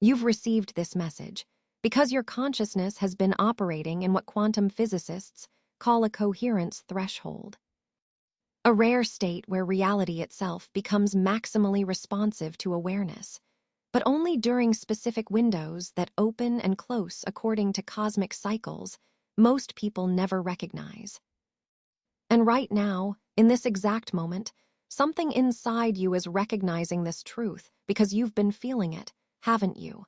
You've received this message because your consciousness has been operating in what quantum physicists call a coherence threshold, a rare state where reality itself becomes maximally responsive to awareness, but only during specific windows that open and close according to cosmic cycles most people never recognize. And right now, in this exact moment, something inside you is recognizing this truth because you've been feeling it, haven't you?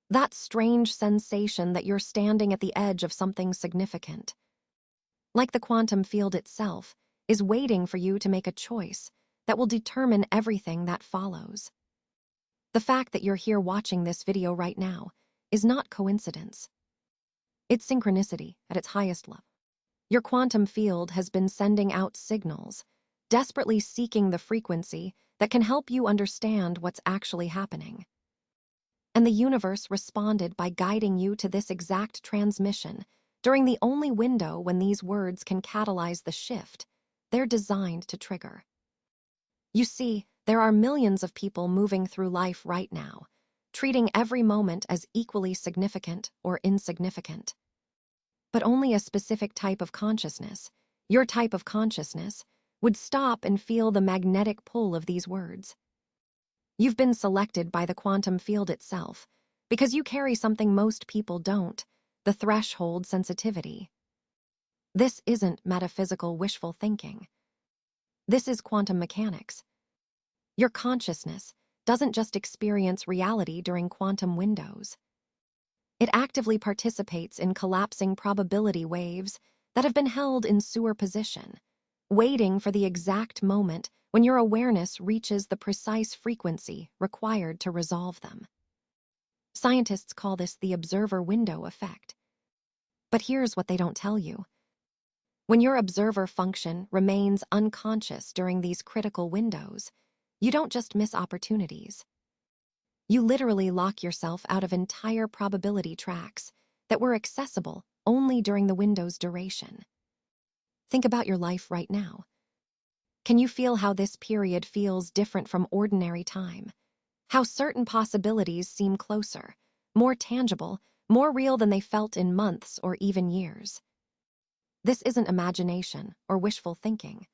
That strange sensation that you're standing at the edge of something significant. Like the quantum field itself is waiting for you to make a choice that will determine everything that follows. The fact that you're here watching this video right now is not coincidence. It's synchronicity at its highest level. Your quantum field has been sending out signals, desperately seeking the frequency that can help you understand what's actually happening. And the universe responded by guiding you to this exact transmission during the only window when these words can catalyze the shift they're designed to trigger. You see, there are millions of people moving through life right now, treating every moment as equally significant or insignificant. But only a specific type of consciousness, your type of consciousness, would stop and feel the magnetic pull of these words. You've been selected by the quantum field itself because you carry something most people don't, the threshold sensitivity. This isn't metaphysical wishful thinking. This is quantum mechanics. Your consciousness doesn't just experience reality during quantum windows. It actively participates in collapsing probability waves that have been held in sewer position, waiting for the exact moment when your awareness reaches the precise frequency required to resolve them. Scientists call this the observer window effect. But here's what they don't tell you. When your observer function remains unconscious during these critical windows, you don't just miss opportunities. You literally lock yourself out of entire probability tracks that were accessible only during the window's duration. Think about your life right now. Can you feel how this period feels different from ordinary time? How certain possibilities seem closer, more tangible, more real than they felt in months or even years? This isn't imagination or wishful thinking.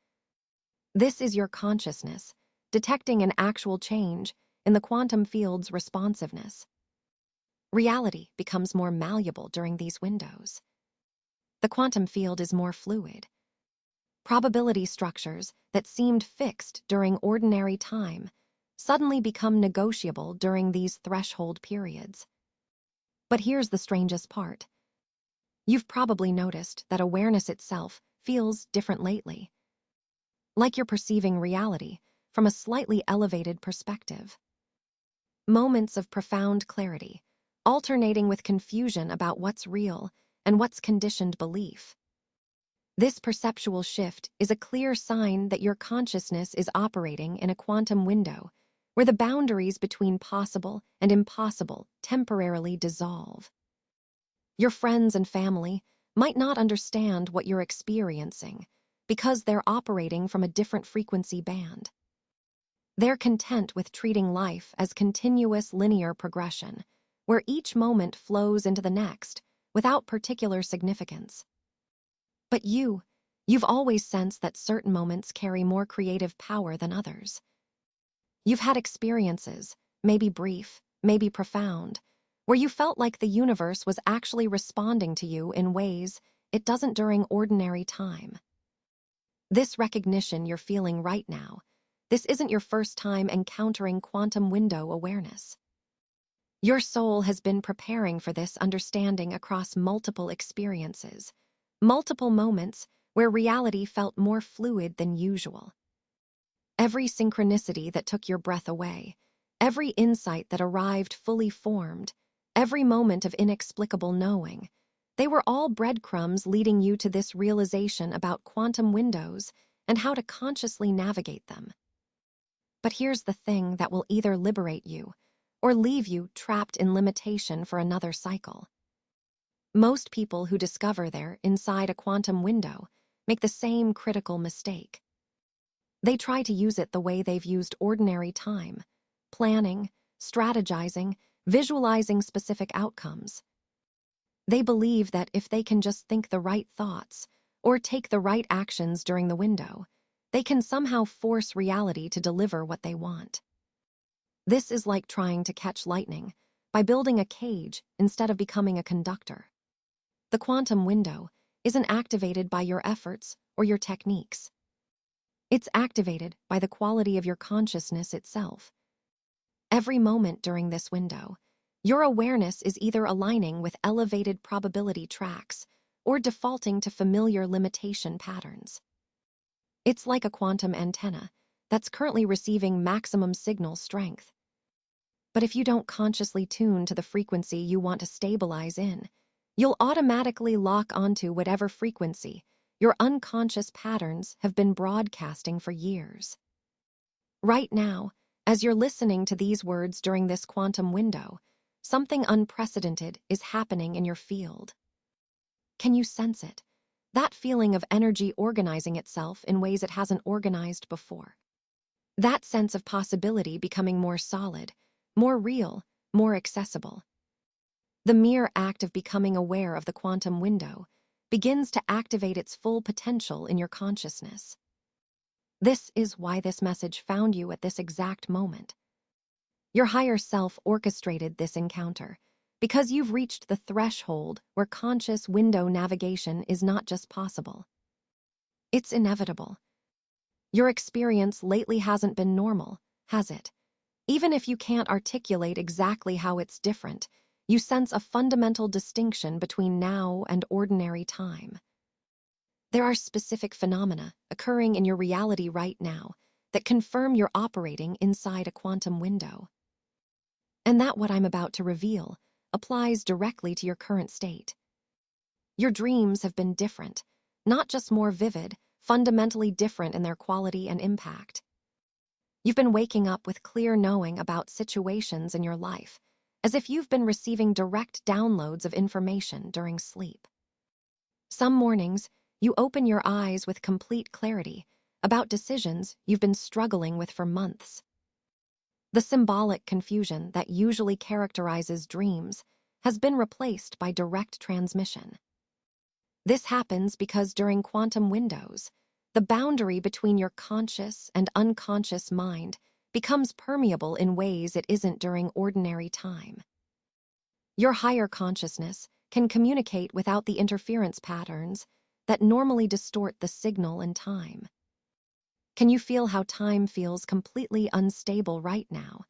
This is your consciousness, detecting an actual change in the quantum field's responsiveness. Reality becomes more malleable during these windows. The quantum field is more fluid. Probability structures that seemed fixed during ordinary time suddenly become negotiable during these threshold periods. But here's the strangest part. You've probably noticed that awareness itself feels different lately. Like you're perceiving reality from a slightly elevated perspective. Moments of profound clarity, alternating with confusion about what's real and what's conditioned belief. This perceptual shift is a clear sign that your consciousness is operating in a quantum window where the boundaries between possible and impossible temporarily dissolve. Your friends and family might not understand what you're experiencing because they're operating from a different frequency band. They're content with treating life as continuous linear progression, where each moment flows into the next without particular significance. But you've always sensed that certain moments carry more creative power than others. You've had experiences, maybe brief, maybe profound, where you felt like the universe was actually responding to you in ways it doesn't during ordinary time. This recognition you're feeling right now, this isn't your first time encountering quantum window awareness. Your soul has been preparing for this understanding across multiple experiences, multiple moments where reality felt more fluid than usual. Every synchronicity that took your breath away, every insight that arrived fully formed, every moment of inexplicable knowing, they were all breadcrumbs leading you to this realization about quantum windows and how to consciously navigate them. But here's the thing that will either liberate you or leave you trapped in limitation for another cycle. Most people who discover they're inside a quantum window make the same critical mistake. They try to use it the way they've used ordinary time, planning, strategizing, visualizing specific outcomes. They believe that if they can just think the right thoughts or take the right actions during the window, they can somehow force reality to deliver what they want. This is like trying to catch lightning by building a cage instead of becoming a conductor. The quantum window isn't activated by your efforts or your techniques. It's activated by the quality of your consciousness itself. Every moment during this window, your awareness is either aligning with elevated probability tracks or defaulting to familiar limitation patterns. It's like a quantum antenna that's currently receiving maximum signal strength. But if you don't consciously tune to the frequency you want to stabilize in, you'll automatically lock onto whatever frequency your unconscious patterns have been broadcasting for years. Right now, as you're listening to these words during this quantum window, something unprecedented is happening in your field. Can you sense it? That feeling of energy organizing itself in ways it hasn't organized before. That sense of possibility becoming more solid, more real, more accessible. The mere act of becoming aware of the quantum window begins to activate its full potential in your consciousness. This is why this message found you at this exact moment. Your higher self orchestrated this encounter because you've reached the threshold where conscious window navigation is not just possible. It's inevitable. Your experience lately hasn't been normal, has it? Even if you can't articulate exactly how it's different, you sense a fundamental distinction between now and ordinary time. There are specific phenomena occurring in your reality right now that confirm you're operating inside a quantum window. And that what I'm about to reveal applies directly to your current state. Your dreams have been different, not just more vivid, fundamentally different in their quality and impact. You've been waking up with clear knowing about situations in your life, as if you've been receiving direct downloads of information during sleep. Some mornings, you open your eyes with complete clarity about decisions you've been struggling with for months. The symbolic confusion that usually characterizes dreams has been replaced by direct transmission. This happens because during quantum windows, the boundary between your conscious and unconscious mind becomes permeable in ways it isn't during ordinary time. Your higher consciousness can communicate without the interference patterns that normally distort the signal and time. Can you feel how time feels completely unstable right now?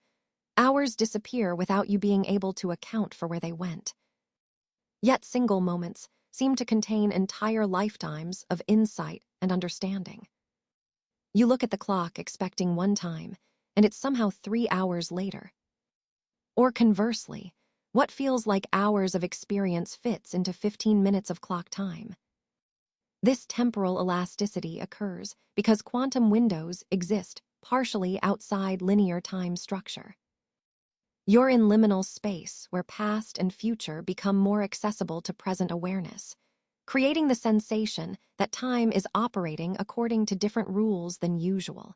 Hours disappear without you being able to account for where they went. Yet single moments seem to contain entire lifetimes of insight and understanding. You look at the clock expecting one time, and it's somehow 3 hours later. Or conversely, what feels like hours of experience fits into 15 minutes of clock time. This temporal elasticity occurs because quantum windows exist partially outside linear time structure. You're in liminal space where past and future become more accessible to present awareness, creating the sensation that time is operating according to different rules than usual.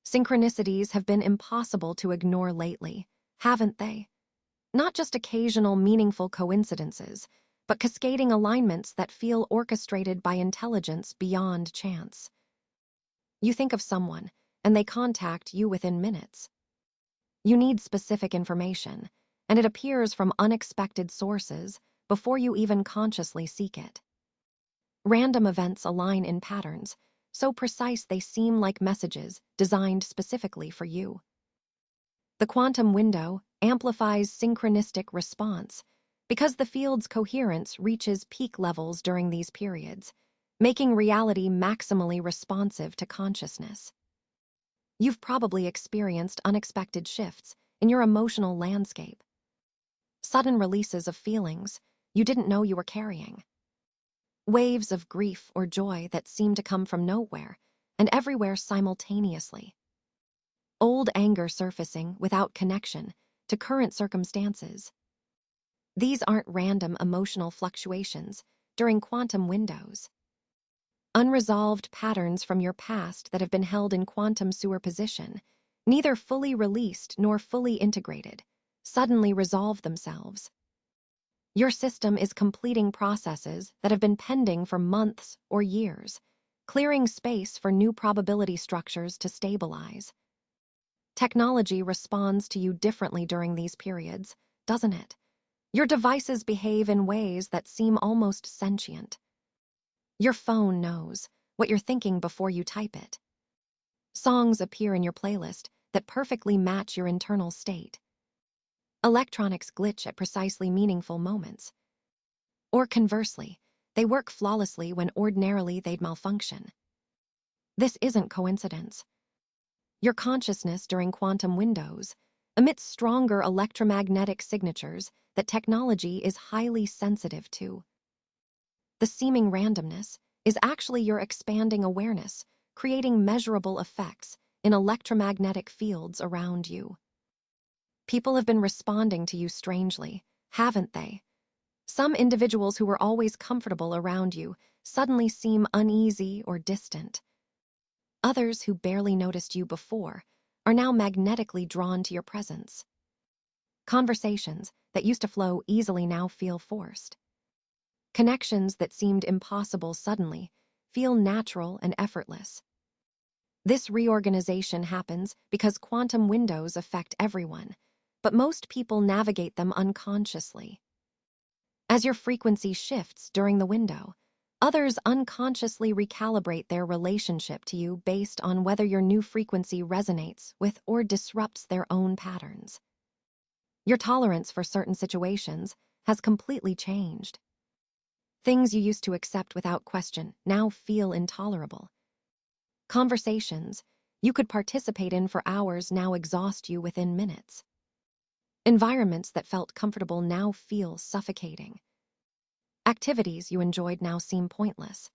Synchronicities have been impossible to ignore lately, haven't they? Not just occasional meaningful coincidences, but cascading alignments that feel orchestrated by intelligence beyond chance. You think of someone, and they contact you within minutes. You need specific information, and it appears from unexpected sources before you even consciously seek it. Random events align in patterns, so precise they seem like messages designed specifically for you. The quantum window amplifies synchronistic response because the field's coherence reaches peak levels during these periods, making reality maximally responsive to consciousness. You've probably experienced unexpected shifts in your emotional landscape. Sudden releases of feelings you didn't know you were carrying. Waves of grief or joy that seem to come from nowhere and everywhere simultaneously. Old anger surfacing without connection to current circumstances. These aren't random emotional fluctuations during quantum windows. Unresolved patterns from your past that have been held in quantum superposition, neither fully released nor fully integrated, suddenly resolve themselves. Your system is completing processes that have been pending for months or years, clearing space for new probability structures to stabilize. Technology responds to you differently during these periods, doesn't it? Your devices behave in ways that seem almost sentient. Your phone knows what you're thinking before you type it. Songs appear in your playlist that perfectly match your internal state. Electronics glitch at precisely meaningful moments. Or conversely, they work flawlessly when ordinarily they'd malfunction. This isn't coincidence. Your consciousness during quantum windows emits stronger electromagnetic signatures that technology is highly sensitive to. The seeming randomness is actually your expanding awareness, creating measurable effects in electromagnetic fields around you. People have been responding to you strangely, haven't they? Some individuals who were always comfortable around you suddenly seem uneasy or distant. Others who barely noticed you before are now magnetically drawn to your presence. Conversations that used to flow easily now feel forced. Connections that seemed impossible suddenly feel natural and effortless. This reorganization happens because quantum windows affect everyone, but most people navigate them unconsciously. As your frequency shifts during the window, others unconsciously recalibrate their relationship to you based on whether your new frequency resonates with or disrupts their own patterns. Your tolerance for certain situations has completely changed. Things you used to accept without question now feel intolerable. Conversations you could participate in for hours now exhaust you within minutes. Environments that felt comfortable now feel suffocating. Activities you enjoyed now seem pointless.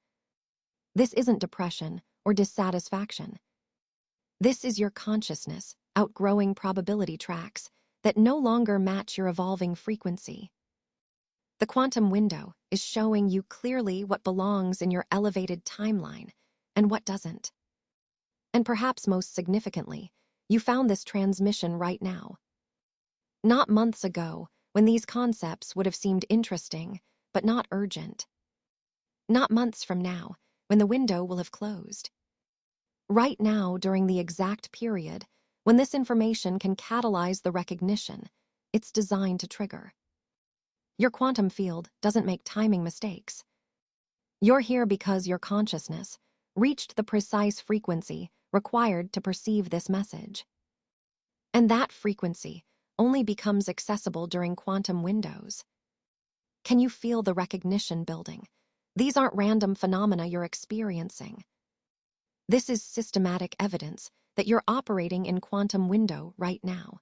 This isn't depression or dissatisfaction. This is your consciousness outgrowing probability tracks that no longer match your evolving frequency. The quantum window is showing you clearly what belongs in your elevated timeline and what doesn't. And perhaps most significantly, you found this transmission right now. Not months ago, when these concepts would have seemed interesting, but not urgent. Not months from now, when the window will have closed. Right now, during the exact period when this information can catalyze the recognition it's designed to trigger. Your quantum field doesn't make timing mistakes. You're here because your consciousness reached the precise frequency required to perceive this message. And that frequency only becomes accessible during quantum windows. Can you feel the recognition building? These aren't random phenomena you're experiencing. This is systematic evidence that you're operating in quantum window right now.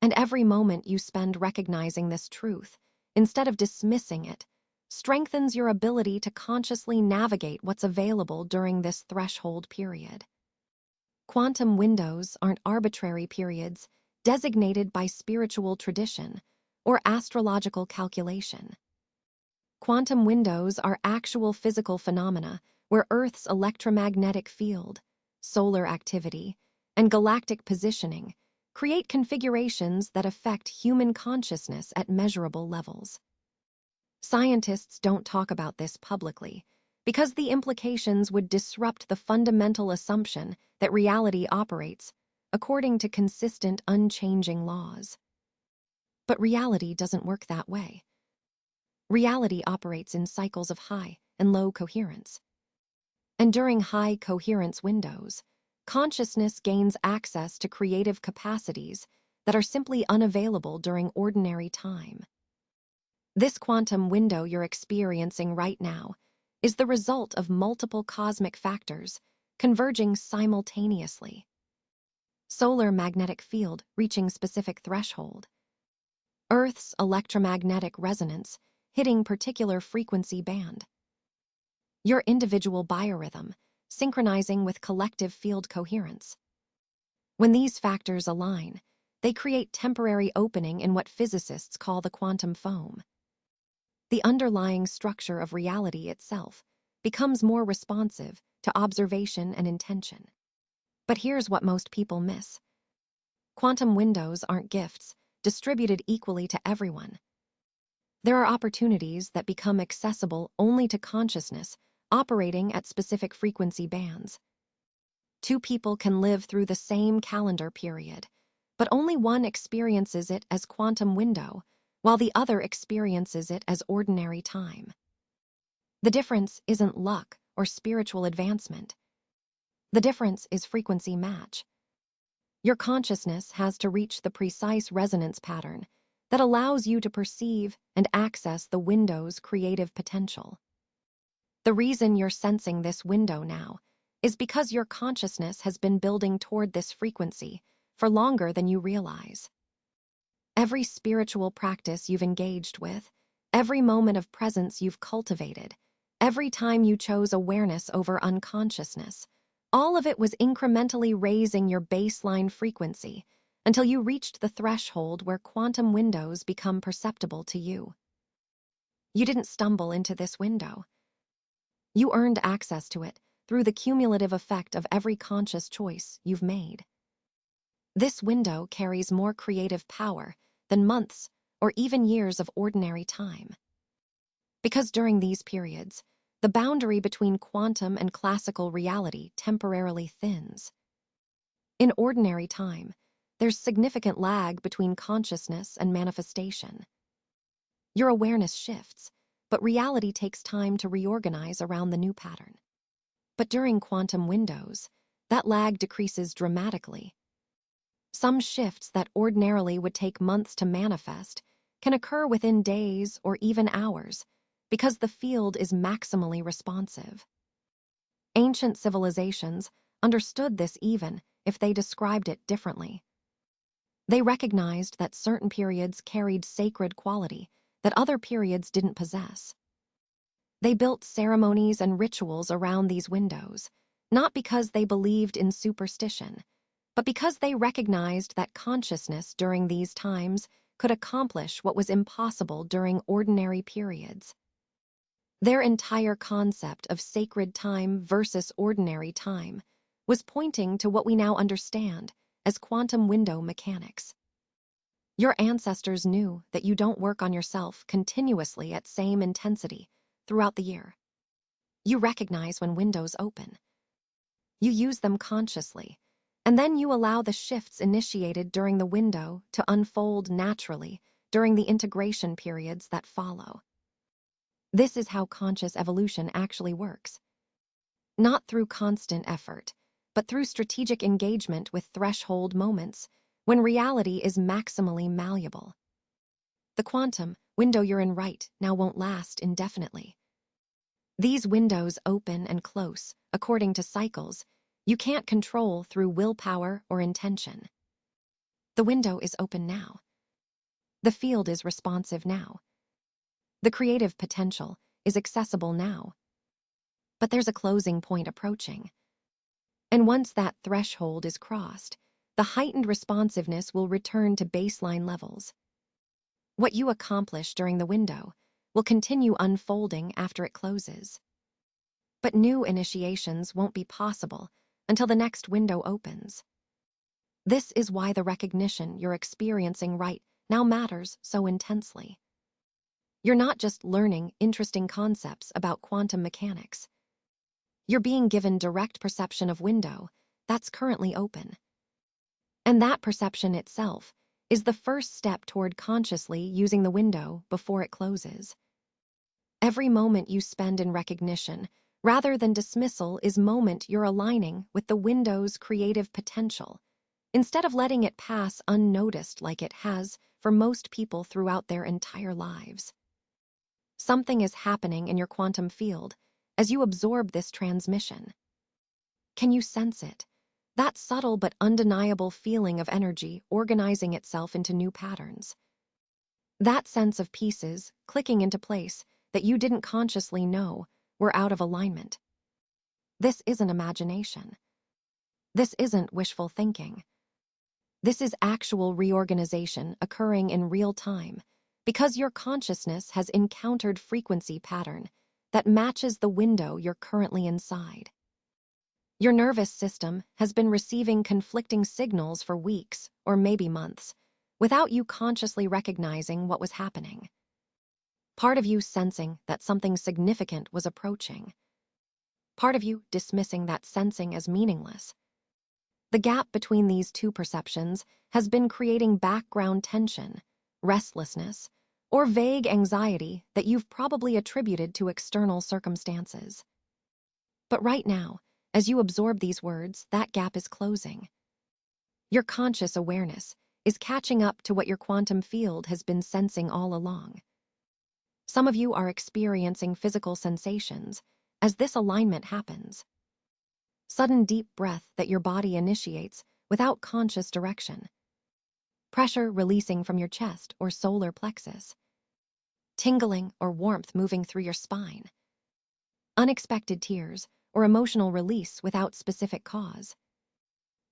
And every moment you spend recognizing this truth, instead of dismissing it, strengthens your ability to consciously navigate what's available during this threshold period. Quantum windows aren't arbitrary periods designated by spiritual tradition or astrological calculation. Quantum windows are actual physical phenomena where Earth's electromagnetic field, solar activity, and galactic positioning create configurations that affect human consciousness at measurable levels. Scientists don't talk about this publicly because the implications would disrupt the fundamental assumption that reality operates according to consistent, unchanging laws. But reality doesn't work that way. Reality operates in cycles of high and low coherence. And during high coherence windows, consciousness gains access to creative capacities that are simply unavailable during ordinary time. This quantum window you're experiencing right now is the result of multiple cosmic factors converging simultaneously. Solar magnetic field reaching specific threshold. Earth's electromagnetic resonance hitting particular frequency band. Your individual biorhythm synchronizing with collective field coherence. When these factors align, they create temporary opening in what physicists call the quantum foam. The underlying structure of reality itself becomes more responsive to observation and intention. But here's what most people miss. Quantum windows aren't gifts distributed equally to everyone. There are opportunities that become accessible only to consciousness, operating at specific frequency bands. Two people can live through the same calendar period, but only one experiences it as quantum window, while the other experiences it as ordinary time. The difference isn't luck or spiritual advancement. The difference is frequency match. Your consciousness has to reach the precise resonance pattern that allows you to perceive and access the window's creative potential. The reason you're sensing this window now is because your consciousness has been building toward this frequency for longer than you realize. Every spiritual practice you've engaged with, every moment of presence you've cultivated, every time you chose awareness over unconsciousness, all of it was incrementally raising your baseline frequency until you reached the threshold where quantum windows become perceptible to you. You didn't stumble into this window. You earned access to it through the cumulative effect of every conscious choice you've made. This window carries more creative power than months or even years of ordinary time. Because during these periods, the boundary between quantum and classical reality temporarily thins. In ordinary time, there's significant lag between consciousness and manifestation. Your awareness shifts, but reality takes time to reorganize around the new pattern. But during quantum windows, that lag decreases dramatically. Some shifts that ordinarily would take months to manifest can occur within days or even hours because the field is maximally responsive. Ancient civilizations understood this even if they described it differently. They recognized that certain periods carried sacred quality that other periods didn't possess. They built ceremonies and rituals around these windows, not because they believed in superstition, but because they recognized that consciousness during these times could accomplish what was impossible during ordinary periods. Their entire concept of sacred time versus ordinary time was pointing to what we now understand as quantum window mechanics. Your ancestors knew that you don't work on yourself continuously at same intensity throughout the year. You recognize when windows open. You use them consciously, and then you allow the shifts initiated during the window to unfold naturally during the integration periods that follow. This is how conscious evolution actually works. Not through constant effort, but through strategic engagement with threshold moments when reality is maximally malleable. The quantum window you're in right now won't last indefinitely. These windows open and close according to cycles you can't control through willpower or intention. The window is open now. The field is responsive now. The creative potential is accessible now. But there's a closing point approaching. And once that threshold is crossed, the heightened responsiveness will return to baseline levels. What you accomplish during the window will continue unfolding after it closes. But new initiations won't be possible until the next window opens. This is why the recognition you're experiencing right now matters so intensely. You're not just learning interesting concepts about quantum mechanics. You're being given direct perception of window that's currently open. And that perception itself is the first step toward consciously using the window before it closes. Every moment you spend in recognition, rather than dismissal, is moment you're aligning with the window's creative potential, instead of letting it pass unnoticed like it has for most people throughout their entire lives. Something is happening in your quantum field as you absorb this transmission. Can you sense it? That subtle but undeniable feeling of energy organizing itself into new patterns. That sense of pieces clicking into place that you didn't consciously know were out of alignment. This isn't imagination. This isn't wishful thinking. This is actual reorganization occurring in real time because your consciousness has encountered frequency pattern that matches the window you're currently inside. Your nervous system has been receiving conflicting signals for weeks or maybe months, without you consciously recognizing what was happening. Part of you sensing that something significant was approaching. Part of you dismissing that sensing as meaningless. The gap between these two perceptions has been creating background tension, restlessness, or vague anxiety that you've probably attributed to external circumstances. But right now, as you absorb these words, that gap is closing. Your conscious awareness is catching up to what your quantum field has been sensing all along. Some of you are experiencing physical sensations as this alignment happens. Sudden deep breath that your body initiates without conscious direction. Pressure releasing from your chest or solar plexus. Tingling or warmth moving through your spine. Unexpected tears or emotional release without specific cause.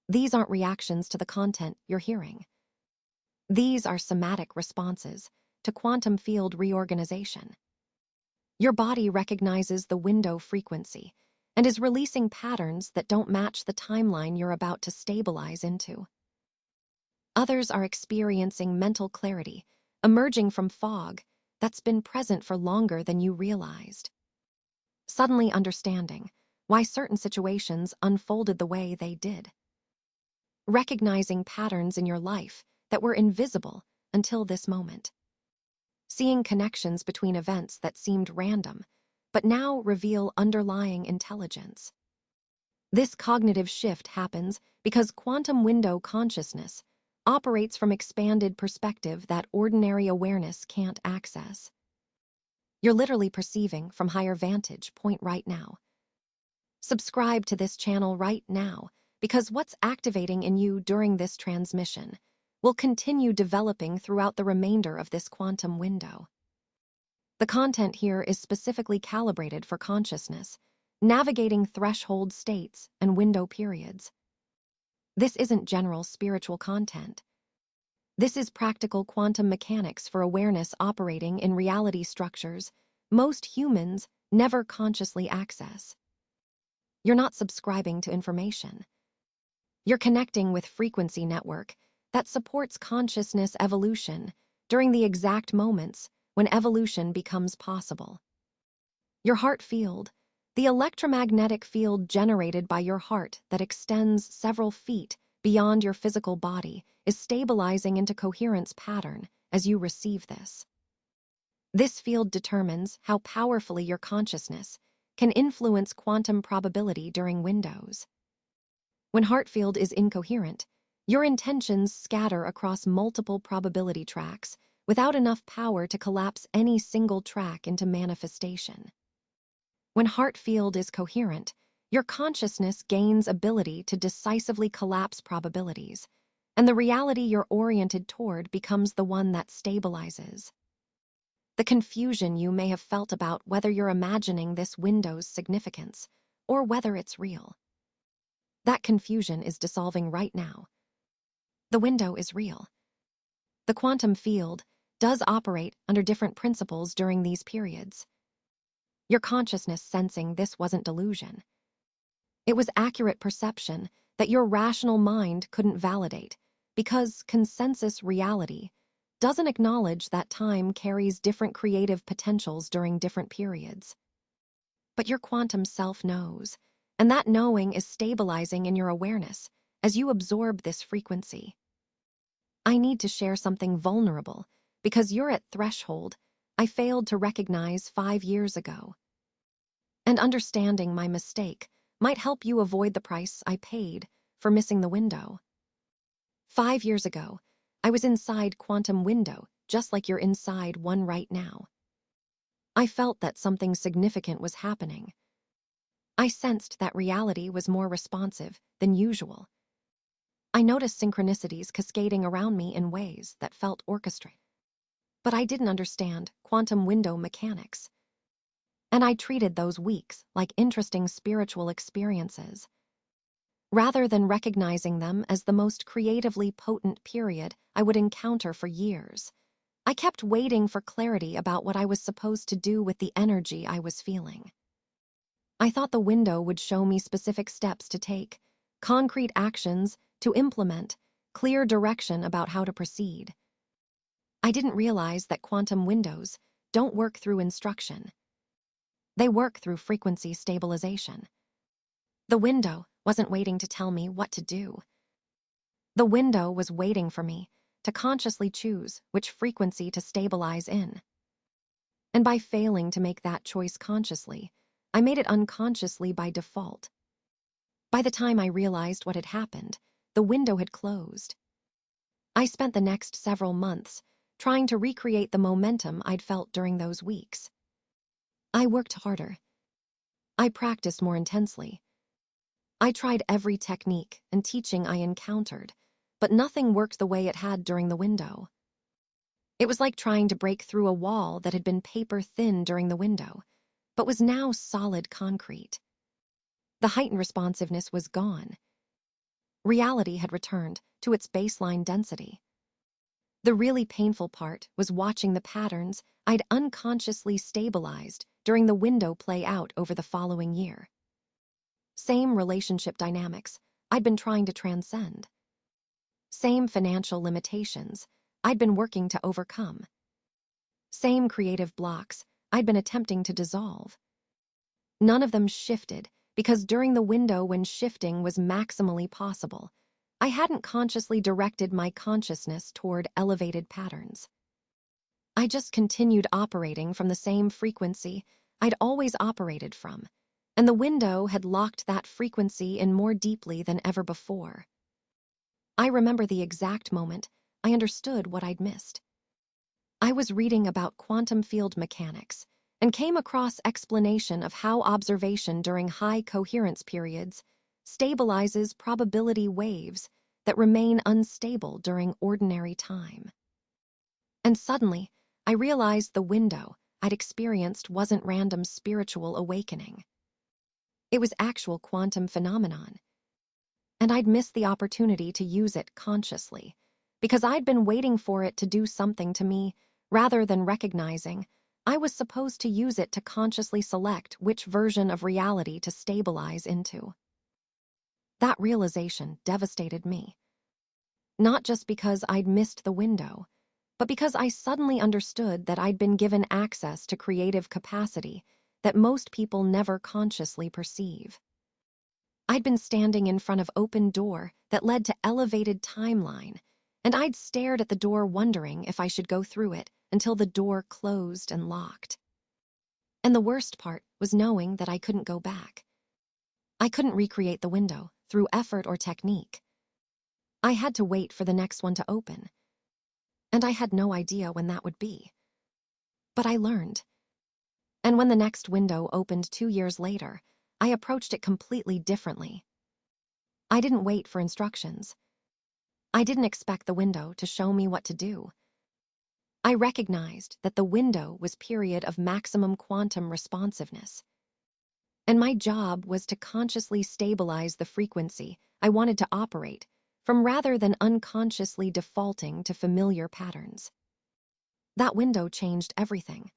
These aren't reactions to the content you're hearing. These are somatic responses to quantum field reorganization. Your body recognizes the window frequency and is releasing patterns that don't match the timeline you're about to stabilize into. Others are experiencing mental clarity, emerging from fog that's been present for longer than you realized. Suddenly understanding why certain situations unfolded the way they did. Recognizing patterns in your life that were invisible until this moment. Seeing connections between events that seemed random, but now reveal underlying intelligence. This cognitive shift happens because quantum window consciousness operates from expanded perspective that ordinary awareness can't access. You're literally perceiving from higher vantage point right now. Subscribe to this channel right now because what's activating in you during this transmission will continue developing throughout the remainder of this quantum window. The content here is specifically calibrated for consciousness, navigating threshold states and window periods. This isn't general spiritual content. This is practical quantum mechanics for awareness operating in reality structures most humans never consciously access. You're not subscribing to information. You're connecting with frequency network that supports consciousness evolution during the exact moments when evolution becomes possible. Your heart field, the electromagnetic field generated by your heart that extends several feet beyond your physical body, is stabilizing into coherence pattern as you receive this. This field determines how powerfully your consciousness can influence quantum probability during windows. When heart field is incoherent, your intentions scatter across multiple probability tracks without enough power to collapse any single track into manifestation. When heart field is coherent, your consciousness gains ability to decisively collapse probabilities, and the reality you're oriented toward becomes the one that stabilizes. The confusion you may have felt about whether you're imagining this window's significance or whether it's real. That confusion is dissolving right now. The window is real. The quantum field does operate under different principles during these periods. Your consciousness sensing this wasn't delusion. It was accurate perception that your rational mind couldn't validate because consensus reality doesn't acknowledge that time carries different creative potentials during different periods. But your quantum self knows, and that knowing is stabilizing in your awareness as you absorb this frequency. I need to share something vulnerable because you're at threshold I failed to recognize 5 years ago. And understanding my mistake might help you avoid the price I paid for missing the window. 5 years ago, I was inside quantum window, just like you're inside one right now. I felt that something significant was happening. I sensed that reality was more responsive than usual. I noticed synchronicities cascading around me in ways that felt orchestrated. But I didn't understand quantum window mechanics. And I treated those weeks like interesting spiritual experiences. Rather than recognizing them as the most creatively potent period I would encounter for years, I kept waiting for clarity about what I was supposed to do with the energy I was feeling. I thought the window would show me specific steps to take, concrete actions to implement, clear direction about how to proceed. I didn't realize that quantum windows don't work through instruction. They work through frequency stabilization. The window wasn't waiting to tell me what to do. The window was waiting for me to consciously choose which frequency to stabilize in. And by failing to make that choice consciously, I made it unconsciously by default. By the time I realized what had happened, the window had closed. I spent the next several months trying to recreate the momentum I'd felt during those weeks. I worked harder. I practiced more intensely. I tried every technique and teaching I encountered, but nothing worked the way it had during the window. It was like trying to break through a wall that had been paper thin during the window, but was now solid concrete. The heightened responsiveness was gone. Reality had returned to its baseline density. The really painful part was watching the patterns I'd unconsciously stabilized during the window play out over the following year. Same relationship dynamics I'd been trying to transcend. Same financial limitations I'd been working to overcome. Same creative blocks I'd been attempting to dissolve. None of them shifted because during the window when shifting was maximally possible, I hadn't consciously directed my consciousness toward elevated patterns. I just continued operating from the same frequency I'd always operated from, and the window had locked that frequency in more deeply than ever before. I remember the exact moment I understood what I'd missed. I was reading about quantum field mechanics and came across explanation of how observation during high coherence periods stabilizes probability waves that remain unstable during ordinary time. And suddenly, I realized the window I'd experienced wasn't random spiritual awakening. It was actual quantum phenomenon. And I'd missed the opportunity to use it consciously, because I'd been waiting for it to do something to me rather than recognizing I was supposed to use it to consciously select which version of reality to stabilize into. That realization devastated me. Not just because I'd missed the window, but because I suddenly understood that I'd been given access to creative capacity that most people never consciously perceive. I'd been standing in front of open door that led to elevated timeline, and I'd stared at the door wondering if I should go through it until the door closed and locked. And the worst part was knowing that I couldn't go back. I couldn't recreate the window through effort or technique. I had to wait for the next one to open, and I had no idea when that would be. But I learned. And when the next window opened 2 years later, I approached it completely differently. I didn't wait for instructions. I didn't expect the window to show me what to do. I recognized that the window was period of maximum quantum responsiveness. And my job was to consciously stabilize the frequency I wanted to operate from rather than unconsciously defaulting to familiar patterns. That window changed everything.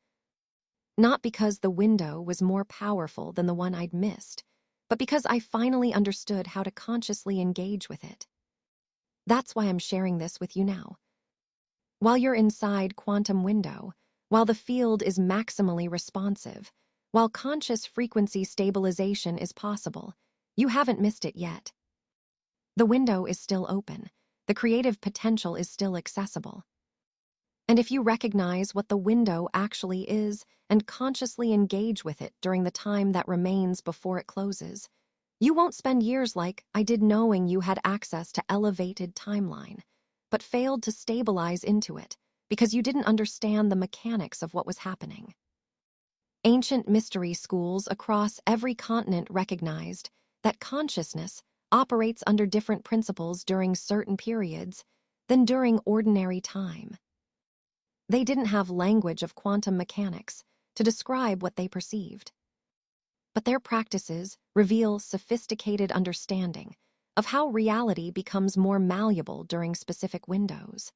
Not because the window was more powerful than the one I'd missed, but because I finally understood how to consciously engage with it. That's why I'm sharing this with you now. While you're inside quantum window, while the field is maximally responsive, while conscious frequency stabilization is possible, you haven't missed it yet. The window is still open. The creative potential is still accessible. And if you recognize what the window actually is and consciously engage with it during the time that remains before it closes, you won't spend years like I did knowing you had access to elevated timeline, but failed to stabilize into it because you didn't understand the mechanics of what was happening. Ancient mystery schools across every continent recognized that consciousness operates under different principles during certain periods than during ordinary time. They didn't have language of quantum mechanics to describe what they perceived. But their practices reveal sophisticated understanding of how reality becomes more malleable during specific windows.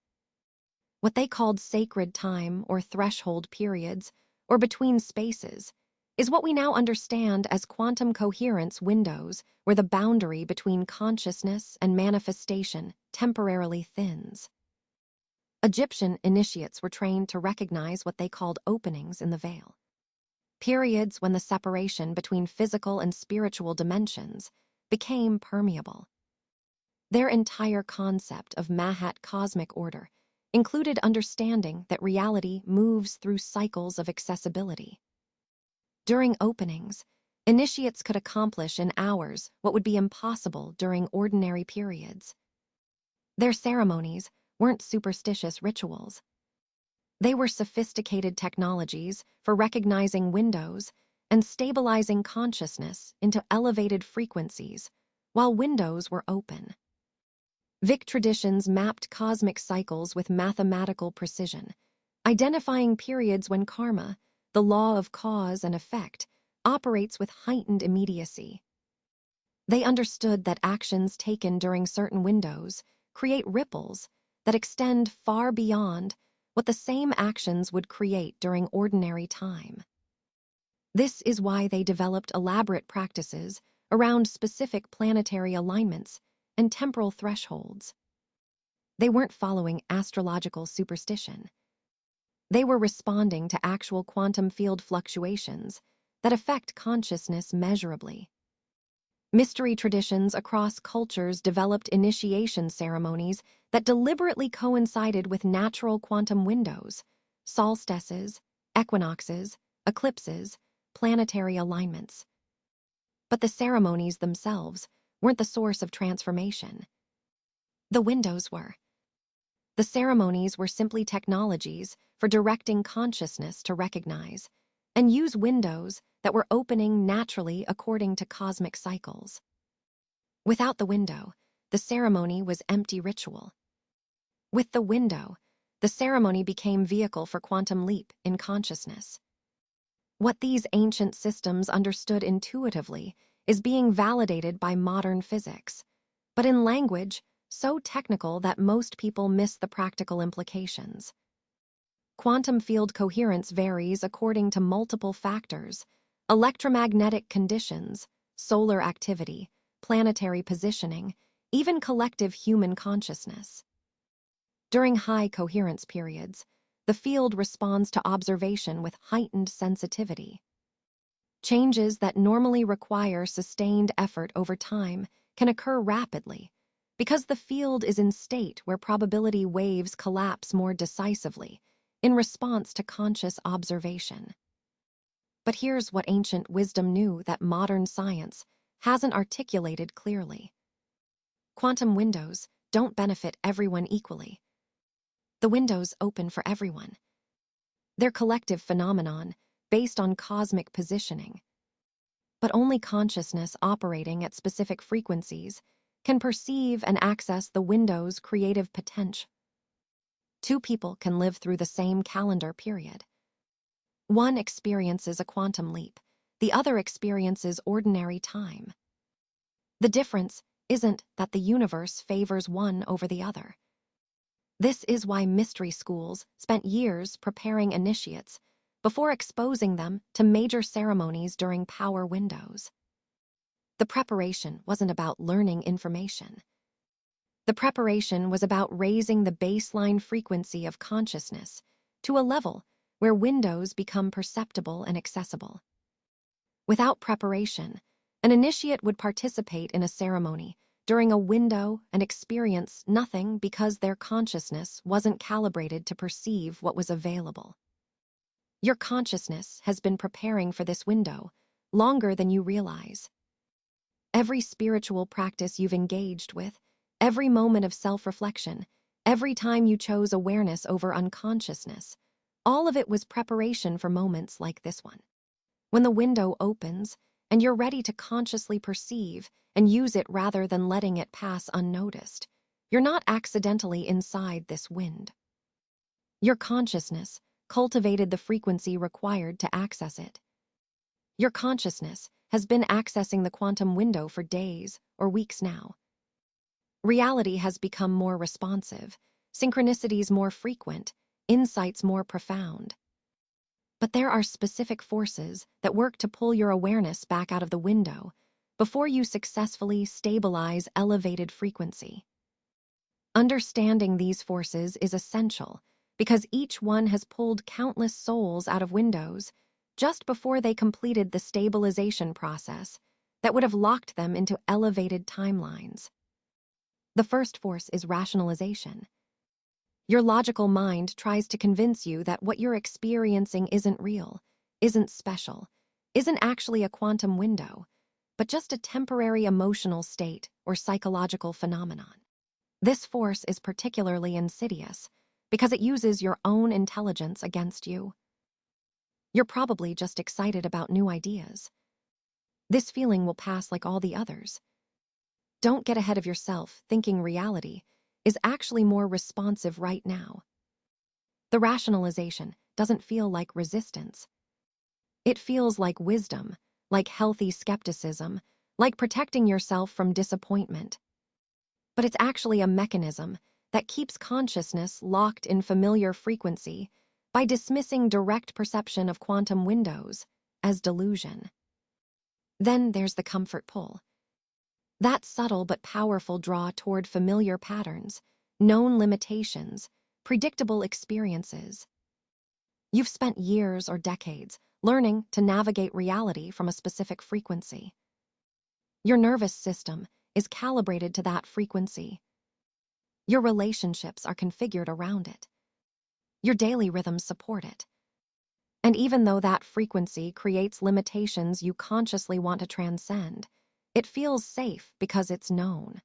What they called sacred time or threshold periods, or between spaces, is what we now understand as quantum coherence windows, where the boundary between consciousness and manifestation temporarily thins. Egyptian initiates were trained to recognize what they called openings in the veil, periods when the separation between physical and spiritual dimensions became permeable. Their entire concept of Mahat cosmic order included understanding that reality moves through cycles of accessibility. During openings, initiates could accomplish in hours what would be impossible during ordinary periods. Their ceremonies weren't superstitious rituals. They were sophisticated technologies for recognizing windows and stabilizing consciousness into elevated frequencies while windows were open. Vic traditions mapped cosmic cycles with mathematical precision, identifying periods when karma, the law of cause and effect, operates with heightened immediacy. They understood that actions taken during certain windows create ripples that extend far beyond what the same actions would create during ordinary time. This is why they developed elaborate practices around specific planetary alignments and temporal thresholds. They weren't following astrological superstition. They were responding to actual quantum field fluctuations that affect consciousness measurably. Mystery traditions across cultures developed initiation ceremonies that deliberately coincided with natural quantum windows, solstices, equinoxes, eclipses, planetary alignments. But the ceremonies themselves weren't the source of transformation. The windows were. The ceremonies were simply technologies for directing consciousness to recognize and use windows that were opening naturally according to cosmic cycles. Without the window, the ceremony was empty ritual. With the window, the ceremony became vehicle for quantum leap in consciousness. What these ancient systems understood intuitively is being validated by modern physics, but in language so technical that most people miss the practical implications. Quantum field coherence varies according to multiple factors: electromagnetic conditions, solar activity, planetary positioning, even collective human consciousness. During high coherence periods, the field responds to observation with heightened sensitivity. Changes that normally require sustained effort over time can occur rapidly because the field is in state where probability waves collapse more decisively in response to conscious observation. But here's what ancient wisdom knew that modern science hasn't articulated clearly. Quantum windows don't benefit everyone equally. The windows open for everyone. They're collective phenomenon based on cosmic positioning. But only consciousness operating at specific frequencies can perceive and access the window's creative potential. Two people can live through the same calendar period. One experiences a quantum leap, the other experiences ordinary time. The difference isn't that the universe favors one over the other. This is why mystery schools spent years preparing initiates before exposing them to major ceremonies during power windows. The preparation wasn't about learning information. The preparation was about raising the baseline frequency of consciousness to a level where windows become perceptible and accessible. Without preparation, an initiate would participate in a ceremony during a window and experience nothing because their consciousness wasn't calibrated to perceive what was available. Your consciousness has been preparing for this window longer than you realize. Every spiritual practice you've engaged with, every moment of self-reflection, every time you chose awareness over unconsciousness, all of it was preparation for moments like this one. When the window opens and you're ready to consciously perceive and use it rather than letting it pass unnoticed, you're not accidentally inside this wind. Your consciousness cultivated the frequency required to access it. Your consciousness has been accessing the quantum window for days or weeks now. Reality has become more responsive, synchronicities more frequent, insights more profound. But there are specific forces that work to pull your awareness back out of the window before you successfully stabilize elevated frequency. Understanding these forces is essential because each one has pulled countless souls out of windows just before they completed the stabilization process that would have locked them into elevated timelines. The first force is rationalization. Your logical mind tries to convince you that what you're experiencing isn't real, isn't special, isn't actually a quantum window, but just a temporary emotional state or psychological phenomenon. This force is particularly insidious because it uses your own intelligence against you. You're probably just excited about new ideas. This feeling will pass like all the others. Don't get ahead of yourself thinking reality is actually more responsive right now. The rationalization doesn't feel like resistance. It feels like wisdom, like healthy skepticism, like protecting yourself from disappointment. But it's actually a mechanism that keeps consciousness locked in familiar frequency by dismissing direct perception of quantum windows as delusion. Then there's the comfort pull. That subtle but powerful draw toward familiar patterns, known limitations, predictable experiences. You've spent years or decades learning to navigate reality from a specific frequency. Your nervous system is calibrated to that frequency. Your relationships are configured around it. Your daily rhythms support it. And even though that frequency creates limitations you consciously want to transcend, it feels safe because it's known.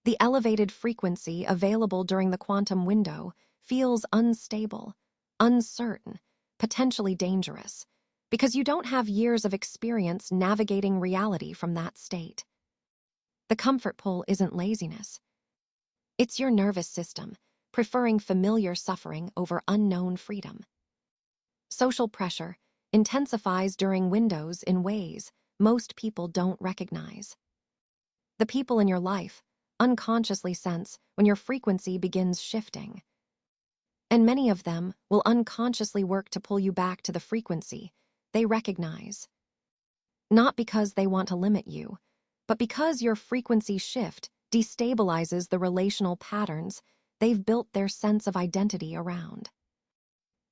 The elevated frequency available during the quantum window feels unstable, uncertain, potentially dangerous, because you don't have years of experience navigating reality from that state. The comfort pull isn't laziness. It's your nervous system preferring familiar suffering over unknown freedom. Social pressure intensifies during windows in ways most people don't recognize. The people in your life unconsciously sense when your frequency begins shifting. And many of them will unconsciously work to pull you back to the frequency they recognize. Not because they want to limit you, but because your frequency shift destabilizes the relational patterns they've built their sense of identity around.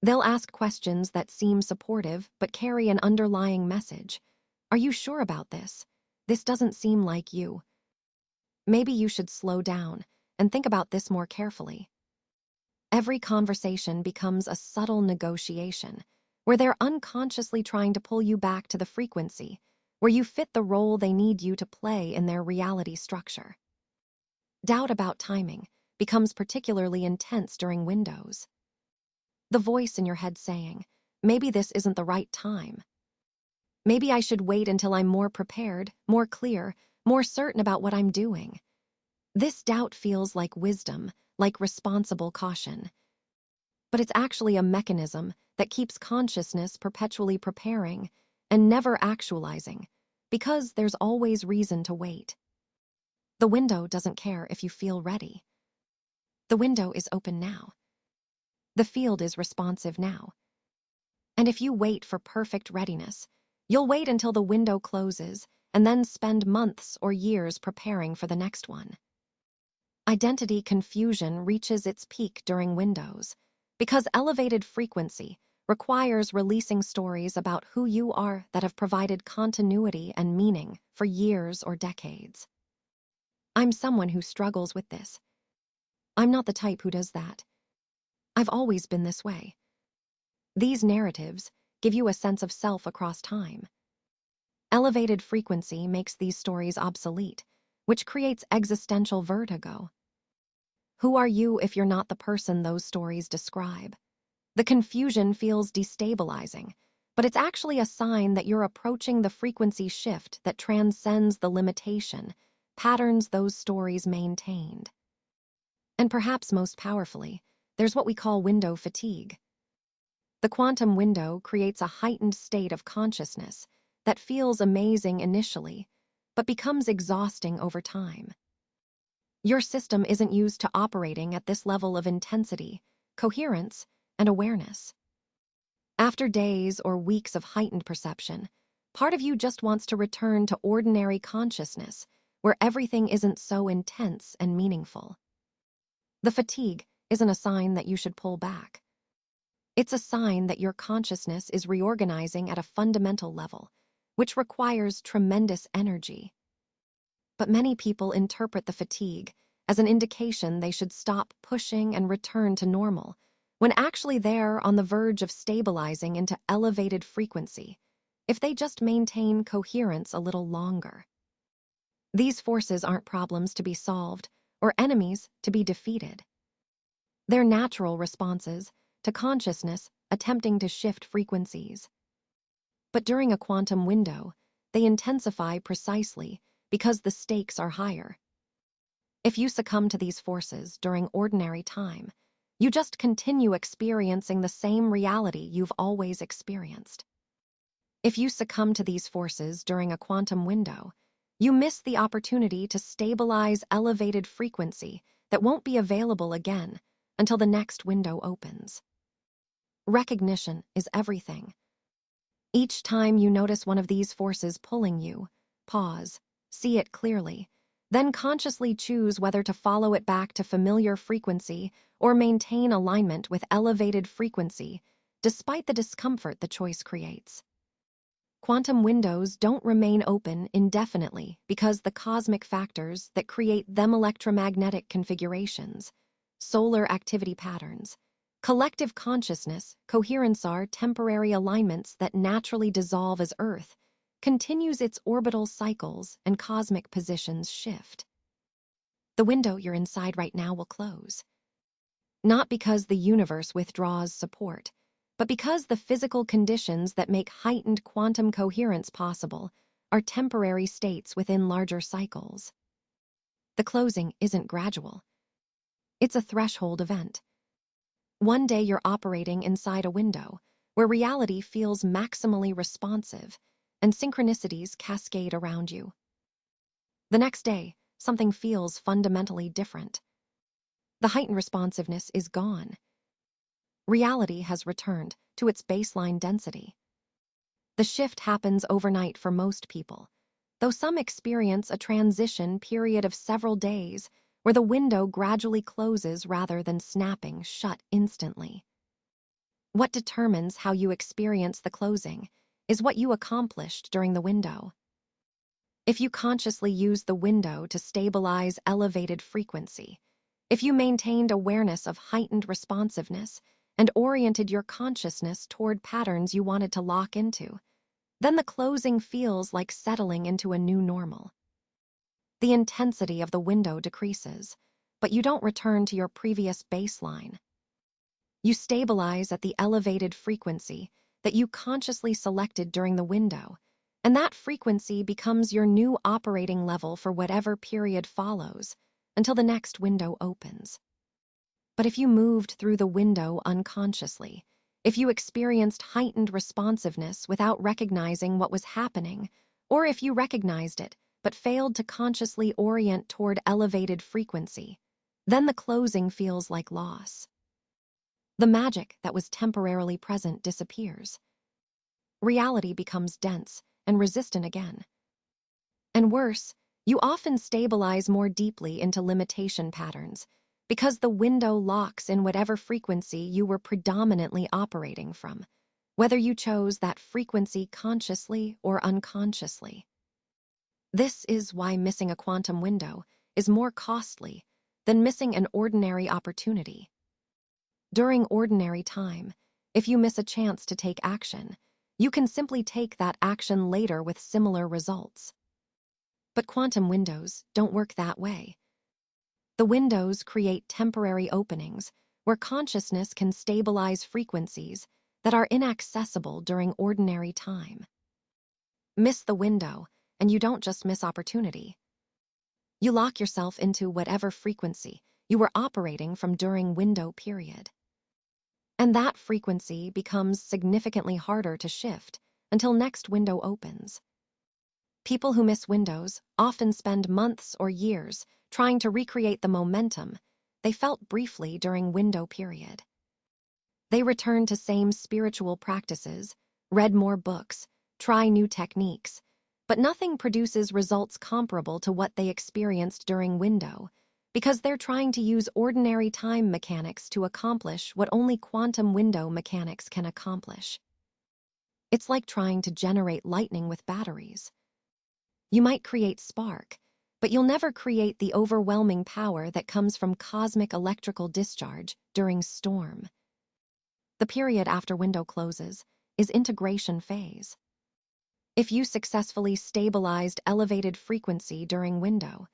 They'll ask questions that seem supportive but carry an underlying message. Are you sure about this? This doesn't seem like you. Maybe you should slow down and think about this more carefully. Every conversation becomes a subtle negotiation where they're unconsciously trying to pull you back to the frequency where you fit the role they need you to play in their reality structure. Doubt about timing becomes particularly intense during windows. The voice in your head saying, maybe this isn't the right time. Maybe I should wait until I'm more prepared, more clear, more certain about what I'm doing. This doubt feels like wisdom, like responsible caution. But it's actually a mechanism that keeps consciousness perpetually preparing and never actualizing, because there's always reason to wait. The window doesn't care if you feel ready. The window is open now. The field is responsive now. And if you wait for perfect readiness, you'll wait until the window closes and then spend months or years preparing for the next one. Identity confusion reaches its peak during windows because elevated frequency requires releasing stories about who you are that have provided continuity and meaning for years or decades. I'm someone who struggles with this. I'm not the type who does that. I've always been this way. These narratives give you a sense of self across time. Elevated frequency makes these stories obsolete, which creates existential vertigo. Who are you if you're not the person those stories describe? The confusion feels destabilizing, but it's actually a sign that you're approaching the frequency shift that transcends the limitation, patterns those stories maintained. And perhaps most powerfully, there's what we call window fatigue. The quantum window creates a heightened state of consciousness that feels amazing initially, but becomes exhausting over time. Your system isn't used to operating at this level of intensity, coherence, and awareness. After days or weeks of heightened perception, part of you just wants to return to ordinary consciousness, where everything isn't so intense and meaningful. The fatigue isn't a sign that you should pull back. It's a sign that your consciousness is reorganizing at a fundamental level, which requires tremendous energy. But many people interpret the fatigue as an indication they should stop pushing and return to normal, when actually they're on the verge of stabilizing into elevated frequency, if they just maintain coherence a little longer. These forces aren't problems to be solved or enemies to be defeated. They're natural responses to consciousness attempting to shift frequencies. But during a quantum window, they intensify precisely because the stakes are higher. If you succumb to these forces during ordinary time, you just continue experiencing the same reality you've always experienced. If you succumb to these forces during a quantum window, you miss the opportunity to stabilize elevated frequency that won't be available again until the next window opens. Recognition is everything. Each time you notice one of these forces pulling you, pause, see it clearly, then consciously choose whether to follow it back to familiar frequency or maintain alignment with elevated frequency, despite the discomfort the choice creates. Quantum windows don't remain open indefinitely because the cosmic factors that create them, electromagnetic configurations, solar activity patterns, collective consciousness, coherence, are temporary alignments that naturally dissolve as Earth continues its orbital cycles and cosmic positions shift. The window you're inside right now will close. Not because the universe withdraws support, but because the physical conditions that make heightened quantum coherence possible are temporary states within larger cycles. The closing isn't gradual. It's a threshold event. One day you're operating inside a window where reality feels maximally responsive and synchronicities cascade around you. The next day, something feels fundamentally different. The heightened responsiveness is gone. Reality has returned to its baseline density. The shift happens overnight for most people, though some experience a transition period of several days where the window gradually closes rather than snapping shut instantly. What determines how you experience the closing is what you accomplished during the window. If you consciously used the window to stabilize elevated frequency, if you maintained awareness of heightened responsiveness and oriented your consciousness toward patterns you wanted to lock into, then the closing feels like settling into a new normal. The intensity of the window decreases, but you don't return to your previous baseline. You stabilize at the elevated frequency that you consciously selected during the window, and that frequency becomes your new operating level for whatever period follows until the next window opens. But if you moved through the window unconsciously, if you experienced heightened responsiveness without recognizing what was happening, or if you recognized it but failed to consciously orient toward elevated frequency, then the closing feels like loss. The magic that was temporarily present disappears. Reality becomes dense and resistant again. And worse, you often stabilize more deeply into limitation patterns because the window locks in whatever frequency you were predominantly operating from, whether you chose that frequency consciously or unconsciously. This is why missing a quantum window is more costly than missing an ordinary opportunity. During ordinary time, if you miss a chance to take action, you can simply take that action later with similar results. But quantum windows don't work that way. The windows create temporary openings where consciousness can stabilize frequencies that are inaccessible during ordinary time. Miss the window, and you don't just miss opportunity. You lock yourself into whatever frequency you were operating from during window period. And that frequency becomes significantly harder to shift until next window opens. People who miss windows often spend months or years trying to recreate the momentum they felt briefly during window period. They return to same spiritual practices, read more books, try new techniques, but nothing produces results comparable to what they experienced during window, because they're trying to use ordinary time mechanics to accomplish what only quantum window mechanics can accomplish. It's like trying to generate lightning with batteries. You might create spark, but you'll never create the overwhelming power that comes from cosmic electrical discharge during storm. The period after window closes is integration phase. If you successfully stabilized elevated frequency during window,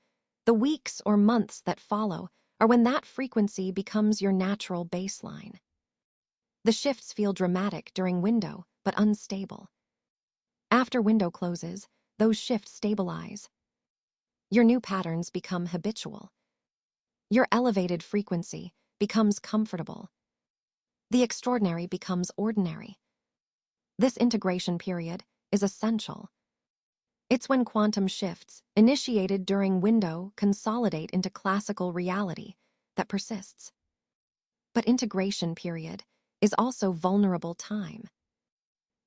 the weeks or months that follow are when that frequency becomes your natural baseline. The shifts feel dramatic during window, but unstable. After window closes, those shifts stabilize. Your new patterns become habitual. Your elevated frequency becomes comfortable. The extraordinary becomes ordinary. This integration period is essential. It's when quantum shifts, initiated during window, consolidate into classical reality that persists. But integration period is also vulnerable time.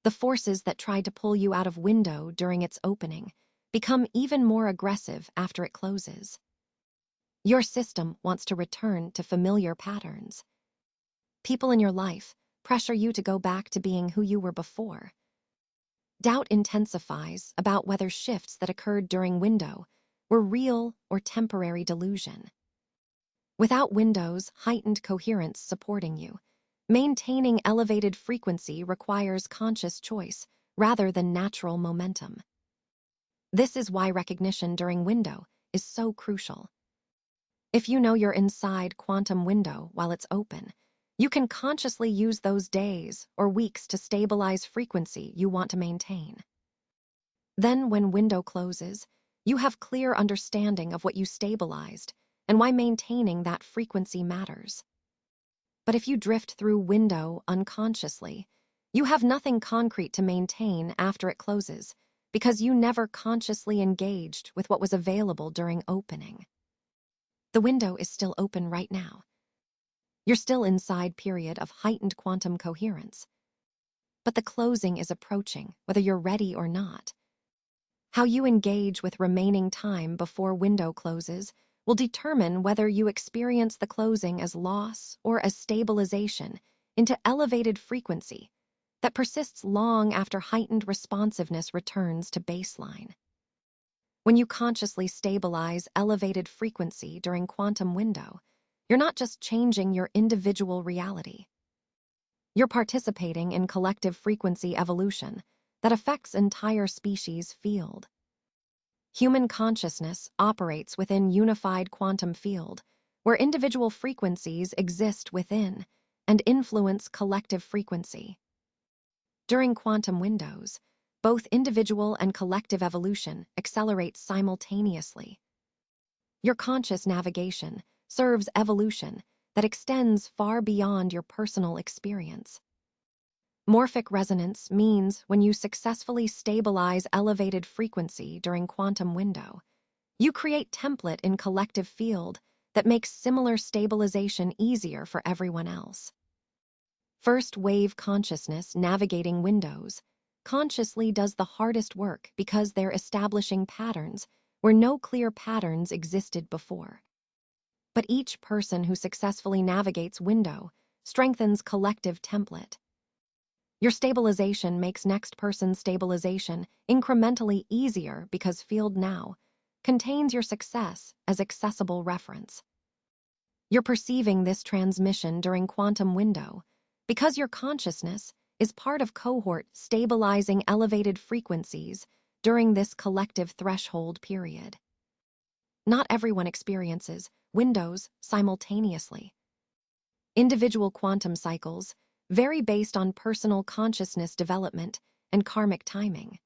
The forces that tried to pull you out of window during its opening become even more aggressive after it closes. Your system wants to return to familiar patterns. People in your life pressure you to go back to being who you were before. Doubt intensifies about whether shifts that occurred during window were real or temporary delusion. Without window's heightened coherence supporting you, maintaining elevated frequency requires conscious choice rather than natural momentum. This is why recognition during window is so crucial. If you know you're inside quantum window while it's open, you can consciously use those days or weeks to stabilize frequency you want to maintain. Then, when window closes, you have clear understanding of what you stabilized and why maintaining that frequency matters. But if you drift through window unconsciously, you have nothing concrete to maintain after it closes because you never consciously engaged with what was available during opening. The window is still open right now. You're still inside period of heightened quantum coherence. But the closing is approaching, whether you're ready or not. How you engage with remaining time before window closes will determine whether you experience the closing as loss or as stabilization into elevated frequency that persists long after heightened responsiveness returns to baseline. When you consciously stabilize elevated frequency during quantum window, you're not just changing your individual reality. You're participating in collective frequency evolution that affects entire species field. Human consciousness operates within unified quantum field, where individual frequencies exist within and influence collective frequency. During quantum windows, both individual and collective evolution accelerate simultaneously. Your conscious navigation serves evolution that extends far beyond your personal experience. Morphic resonance means when you successfully stabilize elevated frequency during quantum window, you create template in collective field that makes similar stabilization easier for everyone else. First wave consciousness navigating windows consciously does the hardest work because they're establishing patterns where no clear patterns existed before. But each person who successfully navigates window strengthens collective template. Your stabilization makes next person's stabilization incrementally easier because field now contains your success as accessible reference. You're perceiving this transmission during quantum window because your consciousness is part of cohort stabilizing elevated frequencies during this collective threshold period. Not everyone experiences windows simultaneously. Individual quantum cycles vary based on personal consciousness development and karmic timing.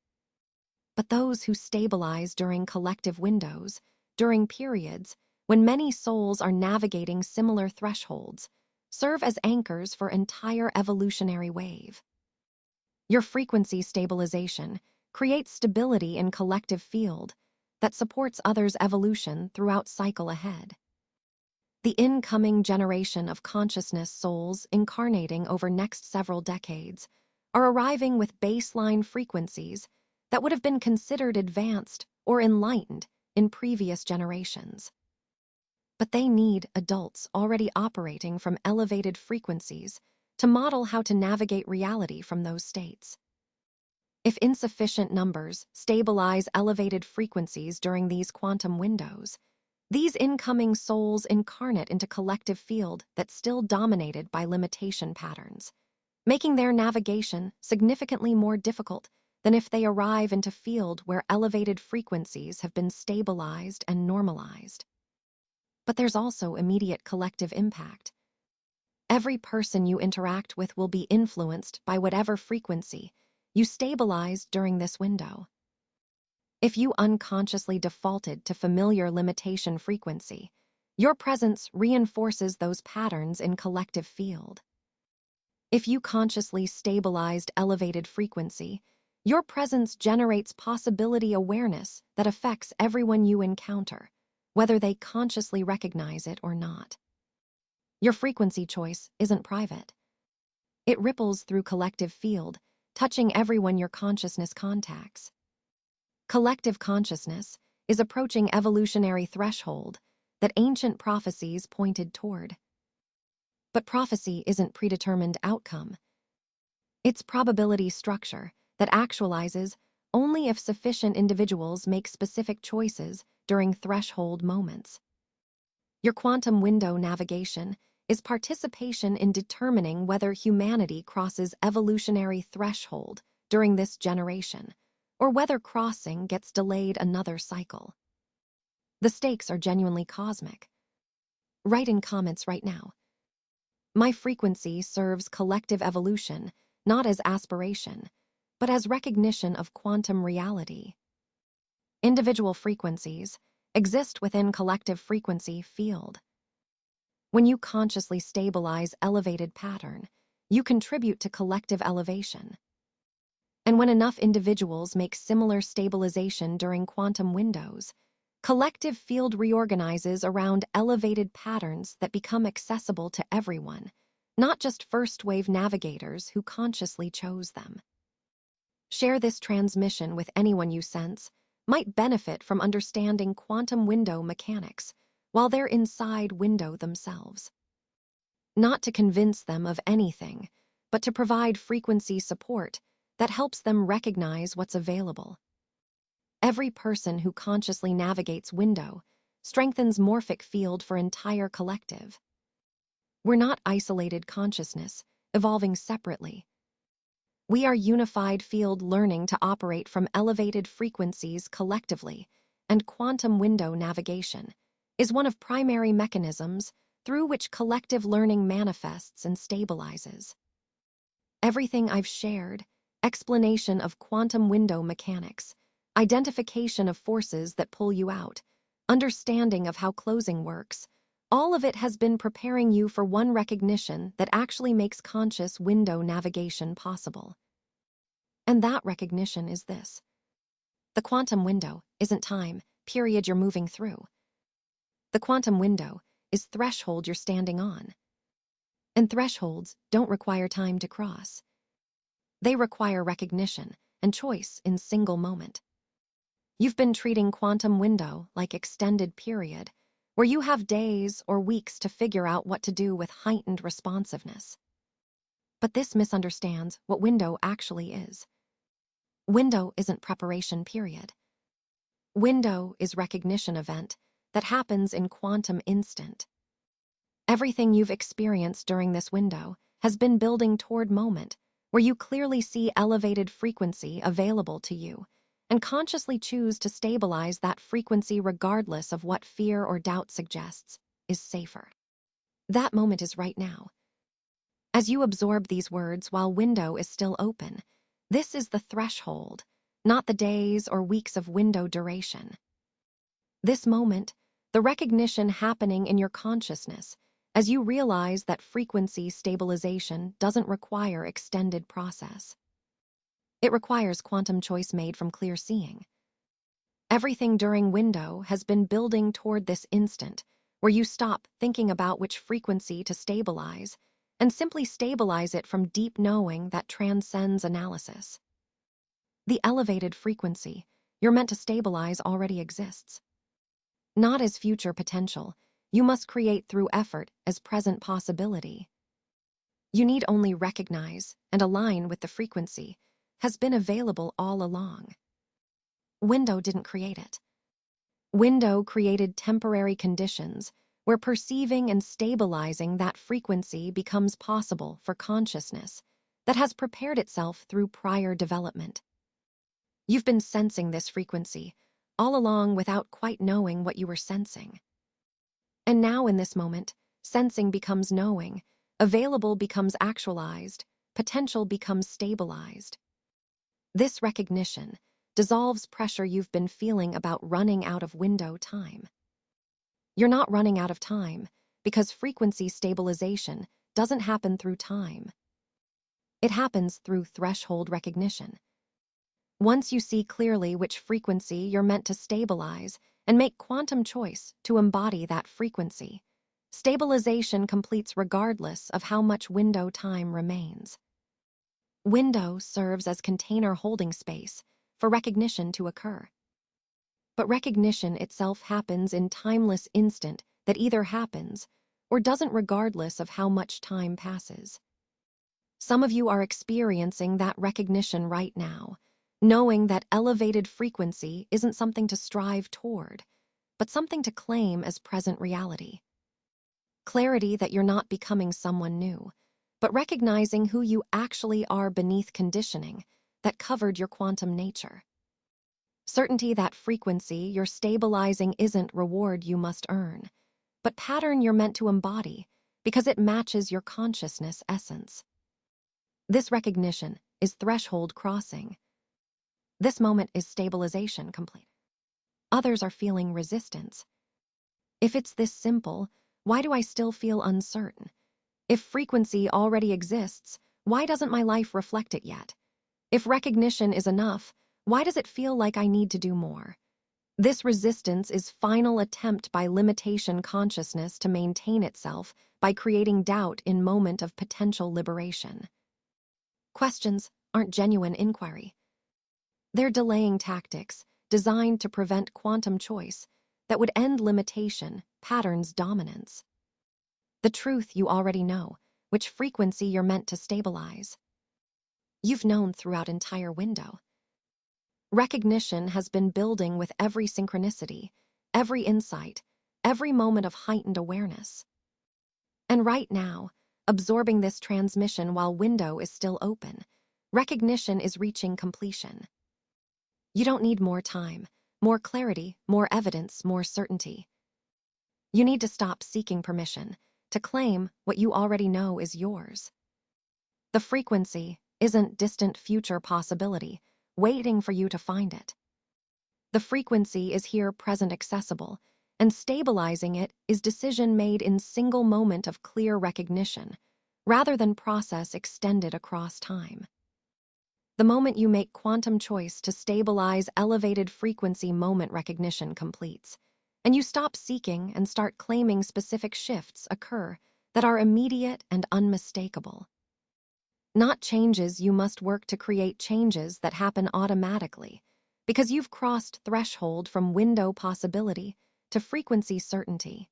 But those who stabilize during collective windows, during periods when many souls are navigating similar thresholds, serve as anchors for entire evolutionary wave. Your frequency stabilization creates stability in collective field that supports others' evolution throughout cycle ahead. The incoming generation of consciousness souls incarnating over next several decades are arriving with baseline frequencies that would have been considered advanced or enlightened in previous generations. But they need adults already operating from elevated frequencies to model how to navigate reality from those states. If insufficient numbers stabilize elevated frequencies during these quantum windows, these incoming souls incarnate into collective field that's still dominated by limitation patterns, making their navigation significantly more difficult than if they arrive into field where elevated frequencies have been stabilized and normalized. But there's also immediate collective impact. Every person you interact with will be influenced by whatever frequency you stabilized during this window. If you unconsciously defaulted to familiar limitation frequency, your presence reinforces those patterns in collective field. If you consciously stabilized elevated frequency, your presence generates possibility awareness that affects everyone you encounter, whether they consciously recognize it or not. Your frequency choice isn't private. It ripples through collective field, touching everyone your consciousness contacts. Collective consciousness is approaching evolutionary threshold that ancient prophecies pointed toward. But prophecy isn't predetermined outcome. It's probability structure that actualizes only if sufficient individuals make specific choices during threshold moments. Your quantum window navigation is participation in determining whether humanity crosses evolutionary threshold during this generation, or whether crossing gets delayed another cycle. The stakes are genuinely cosmic. Write in comments right now. My frequency serves collective evolution, not as aspiration, but as recognition of quantum reality. Individual frequencies exist within collective frequency field. When you consciously stabilize elevated pattern, you contribute to collective elevation. And when enough individuals make similar stabilization during quantum windows, collective field reorganizes around elevated patterns that become accessible to everyone, not just first-wave navigators who consciously chose them. Share this transmission with anyone you sense might benefit from understanding quantum window mechanics while they're inside window themselves. Not to convince them of anything, but to provide frequency support that helps them recognize what's available. Every person who consciously navigates window strengthens morphic field for entire collective. We're not isolated consciousness, evolving separately. We are unified field learning to operate from elevated frequencies collectively, and quantum window navigation is one of primary mechanisms through which collective learning manifests and stabilizes. Everything I've shared, explanation of quantum window mechanics, identification of forces that pull you out, understanding of how closing works, all of it has been preparing you for one recognition that actually makes conscious window navigation possible. And that recognition is this. The quantum window isn't time, period you're moving through. The quantum window is threshold you're standing on. And thresholds don't require time to cross. They require recognition and choice in single moment. You've been treating quantum window like extended period, where you have days or weeks to figure out what to do with heightened responsiveness. But this misunderstands what window actually is. Window isn't preparation period. Window is recognition event that happens in quantum instant. Everything you've experienced during this window has been building toward moment where you clearly see elevated frequency available to you and consciously choose to stabilize that frequency regardless of what fear or doubt suggests is safer. That moment is right now. As you absorb these words while window is still open, this is the threshold, not the days or weeks of window duration. This moment, the recognition happening in your consciousness as you realize that frequency stabilization doesn't require extended process. It requires quantum choice made from clear seeing. Everything during window has been building toward this instant where you stop thinking about which frequency to stabilize and simply stabilize it from deep knowing that transcends analysis. The elevated frequency you're meant to stabilize already exists. Not as future potential, you must create through effort as present possibility. You need only recognize and align with the frequency has been available all along. Window didn't create it. Window created temporary conditions where perceiving and stabilizing that frequency becomes possible for consciousness that has prepared itself through prior development. You've been sensing this frequency all along without quite knowing what you were sensing. And now in this moment, sensing becomes knowing, available becomes actualized, potential becomes stabilized. This recognition dissolves pressure you've been feeling about running out of window time. You're not running out of time because frequency stabilization doesn't happen through time. It happens through threshold recognition. Once you see clearly which frequency you're meant to stabilize and make quantum choice to embody that frequency, stabilization completes regardless of how much window time remains. Window serves as container holding space for recognition to occur. But recognition itself happens in timeless instant that either happens or doesn't regardless of how much time passes. Some of you are experiencing that recognition right now, knowing that elevated frequency isn't something to strive toward, but something to claim as present reality. Clarity that you're not becoming someone new, but recognizing who you actually are beneath conditioning that covered your quantum nature. Certainty that frequency you're stabilizing isn't reward you must earn, but pattern you're meant to embody because it matches your consciousness essence. This recognition is threshold crossing. This moment is stabilization complete. Others are feeling resistance. If it's this simple, why do I still feel uncertain? If frequency already exists, why doesn't my life reflect it yet? If recognition is enough, why does it feel like I need to do more? This resistance is final attempt by limitation consciousness to maintain itself by creating doubt in moment of potential liberation. Questions aren't genuine inquiry. They're delaying tactics designed to prevent quantum choice that would end limitation, patterns dominance. The truth you already know, which frequency you're meant to stabilize. You've known throughout entire window. Recognition has been building with every synchronicity, every insight, every moment of heightened awareness. And right now, absorbing this transmission while window is still open, recognition is reaching completion. You don't need more time, more clarity, more evidence, more certainty. You need to stop seeking permission to claim what you already know is yours. The frequency isn't distant future possibility, waiting for you to find it. The frequency is here present accessible, and stabilizing it is decision made in single moment of clear recognition, rather than process extended across time. The moment you make quantum choice to stabilize elevated frequency moment recognition completes, and you stop seeking and start claiming specific shifts occur that are immediate and unmistakable. Not changes you must work to create changes that happen automatically, because you've crossed threshold from window possibility to frequency certainty.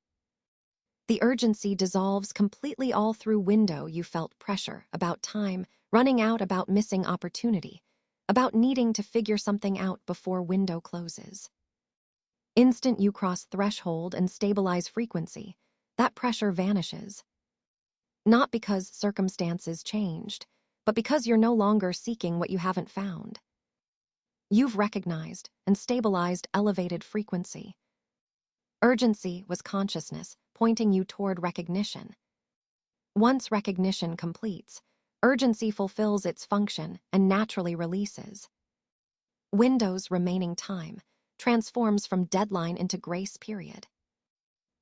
The urgency dissolves completely all through window you felt pressure about time, running out about missing opportunity, about needing to figure something out before window closes. Instant you cross threshold and stabilize frequency, that pressure vanishes. Not because circumstances changed, but because you're no longer seeking what you haven't found. You've recognized and stabilized elevated frequency. Urgency was consciousness pointing you toward recognition. Once recognition completes, urgency fulfills its function and naturally releases. Window's remaining time transforms from deadline into grace period.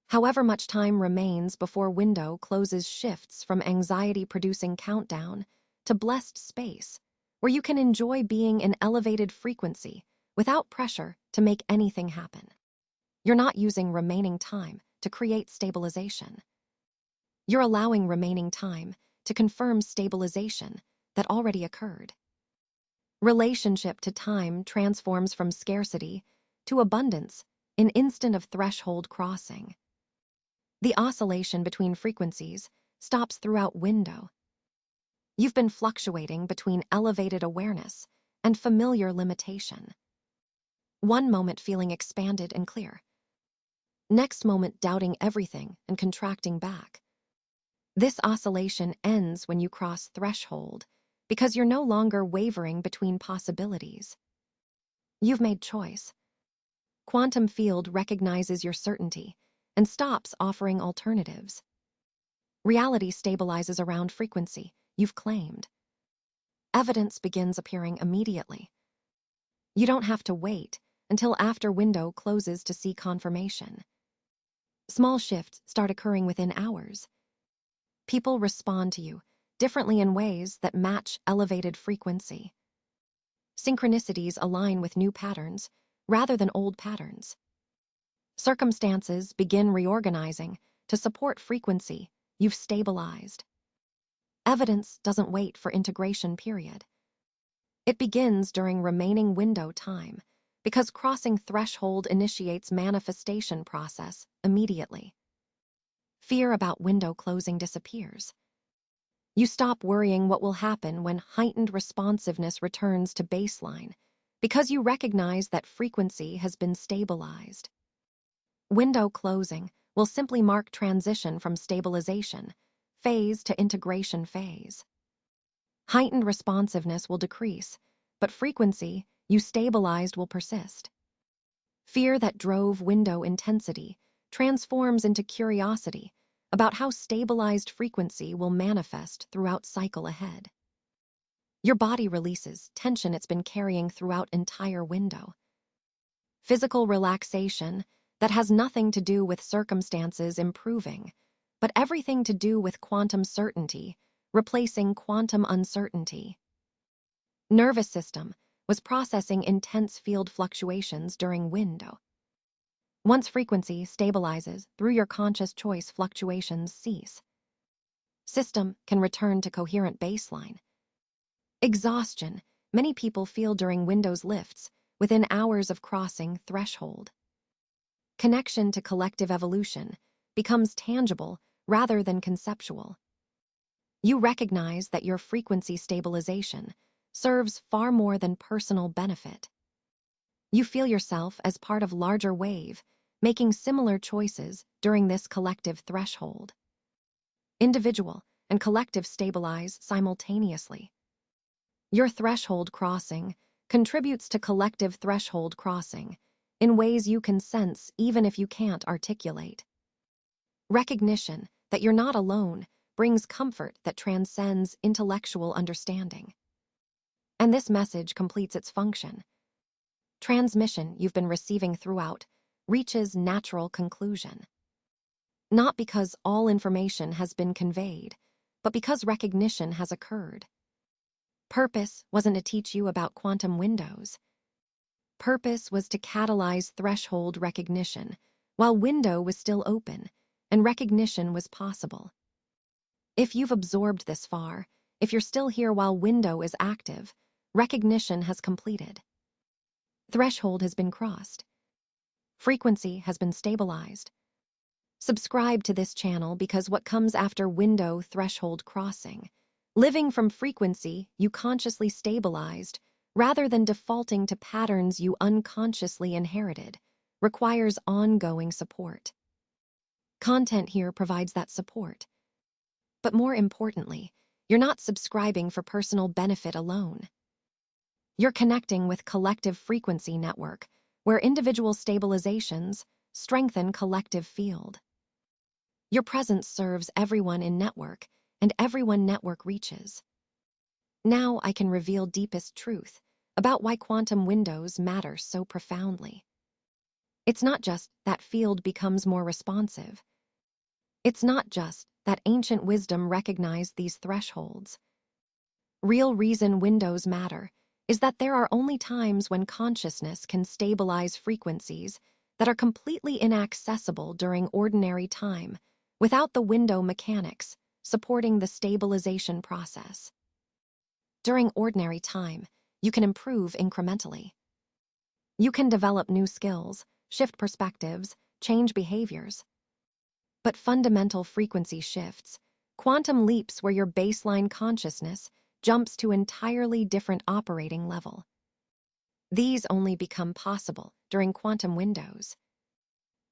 However much time remains before window closes shifts from anxiety-producing countdown to blessed space, where you can enjoy being in elevated frequency without pressure to make anything happen. You're not using remaining time to create stabilization. You're allowing remaining time to confirm stabilization that already occurred. Relationship to time transforms from scarcity to abundance in instant of threshold crossing. The oscillation between frequencies stops throughout window. You've been fluctuating between elevated awareness and familiar limitation. One moment feeling expanded and clear. Next moment doubting everything and contracting back. This oscillation ends when you cross threshold because you're no longer wavering between possibilities. You've made choice. Quantum field recognizes your certainty and stops offering alternatives. Reality stabilizes around frequency you've claimed. Evidence begins appearing immediately. You don't have to wait until after window closes to see confirmation. Small shifts start occurring within hours. People respond to you differently in ways that match elevated frequency. Synchronicities align with new patterns rather than old patterns. Circumstances begin reorganizing to support frequency you've stabilized. Evidence doesn't wait for integration period. It begins during remaining window time because crossing threshold initiates manifestation process immediately. Fear about window closing disappears. You stop worrying what will happen when heightened responsiveness returns to baseline because you recognize that frequency has been stabilized. Window closing will simply mark transition from stabilization phase to integration phase. Heightened responsiveness will decrease, but frequency you stabilized will persist. Fear that drove window intensity transforms into curiosity about how stabilized frequency will manifest throughout cycle ahead. Your body releases tension it's been carrying throughout entire window. Physical relaxation that has nothing to do with circumstances improving, but everything to do with quantum certainty, replacing quantum uncertainty. Nervous system was processing intense field fluctuations during window. Once frequency stabilizes through your conscious choice, fluctuations cease. System can return to coherent baseline. Exhaustion many people feel during windows lifts within hours of crossing threshold. Connection to collective evolution becomes tangible rather than conceptual. You recognize that your frequency stabilization serves far more than personal benefit. You feel yourself as part of larger wave, making similar choices during this collective threshold. Individual and collective stabilize simultaneously. Your threshold crossing contributes to collective threshold crossing in ways you can sense even if you can't articulate. Recognition that you're not alone brings comfort that transcends intellectual understanding. And this message completes its function. Transmission you've been receiving throughout reaches natural conclusion. Not because all information has been conveyed, but because recognition has occurred. Purpose wasn't to teach you about quantum windows. Purpose was to catalyze threshold recognition while window was still open and recognition was possible. If you've absorbed this far, if you're still here while window is active, recognition has completed. Threshold has been crossed. Frequency has been stabilized. Subscribe to this channel because what comes after window threshold crossing, living from frequency you consciously stabilized rather than defaulting to patterns you unconsciously inherited, requires ongoing support. Content here provides that support. But more importantly, you're not subscribing for personal benefit alone. You're connecting with collective frequency network, where individual stabilizations strengthen collective field. Your presence serves everyone in network, and everyone network reaches. Now I can reveal deepest truth about why quantum windows matter so profoundly. It's not just that field becomes more responsive. It's not just that ancient wisdom recognized these thresholds. Real reason windows matter is that there are only times when consciousness can stabilize frequencies that are completely inaccessible during ordinary time without the window mechanics supporting the stabilization process. During ordinary time, you can improve incrementally. You can develop new skills, shift perspectives, change behaviors. But fundamental frequency shifts, quantum leaps where your baseline consciousness jumps to entirely different operating level. These only become possible during quantum windows.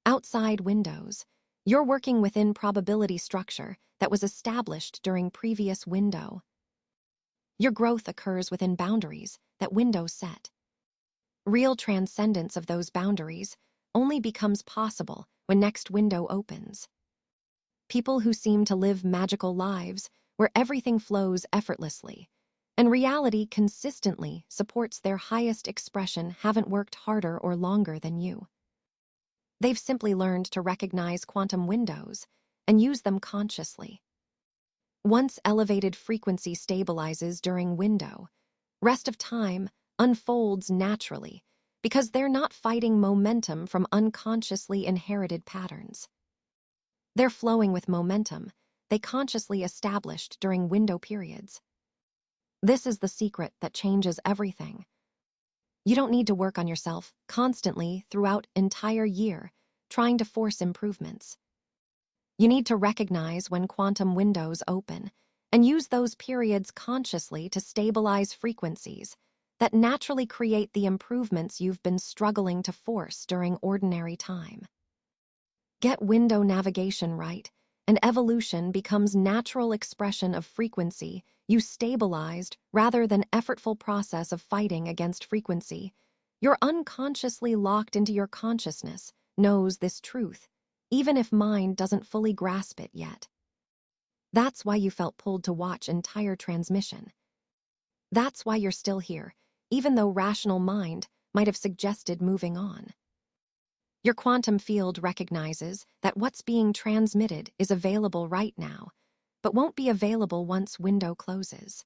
Outside windows, you're working within probability structure that was established during previous window. Your growth occurs within boundaries that windows set. Real transcendence of those boundaries only becomes possible when next window opens. People who seem to live magical lives where everything flows effortlessly and reality consistently supports their highest expression haven't worked harder or longer than you. They've simply learned to recognize quantum windows and use them consciously. Once elevated frequency stabilizes during window, rest of time unfolds naturally because they're not fighting momentum from unconsciously inherited patterns. They're flowing with momentum they consciously established during window periods. This is the secret that changes everything. You don't need to work on yourself constantly throughout entire year, trying to force improvements. You need to recognize when quantum windows open and use those periods consciously to stabilize frequencies that naturally create the improvements you've been struggling to force during ordinary time. Get window navigation right, and evolution becomes natural expression of frequency you stabilized rather than effortful process of fighting against frequency. You're unconsciously locked into your consciousness, knows this truth, even if mind doesn't fully grasp it yet. That's why you felt pulled to watch entire transmission. That's why you're still here, even though rational mind might have suggested moving on. Your quantum field recognizes that what's being transmitted is available right now, but won't be available once window closes.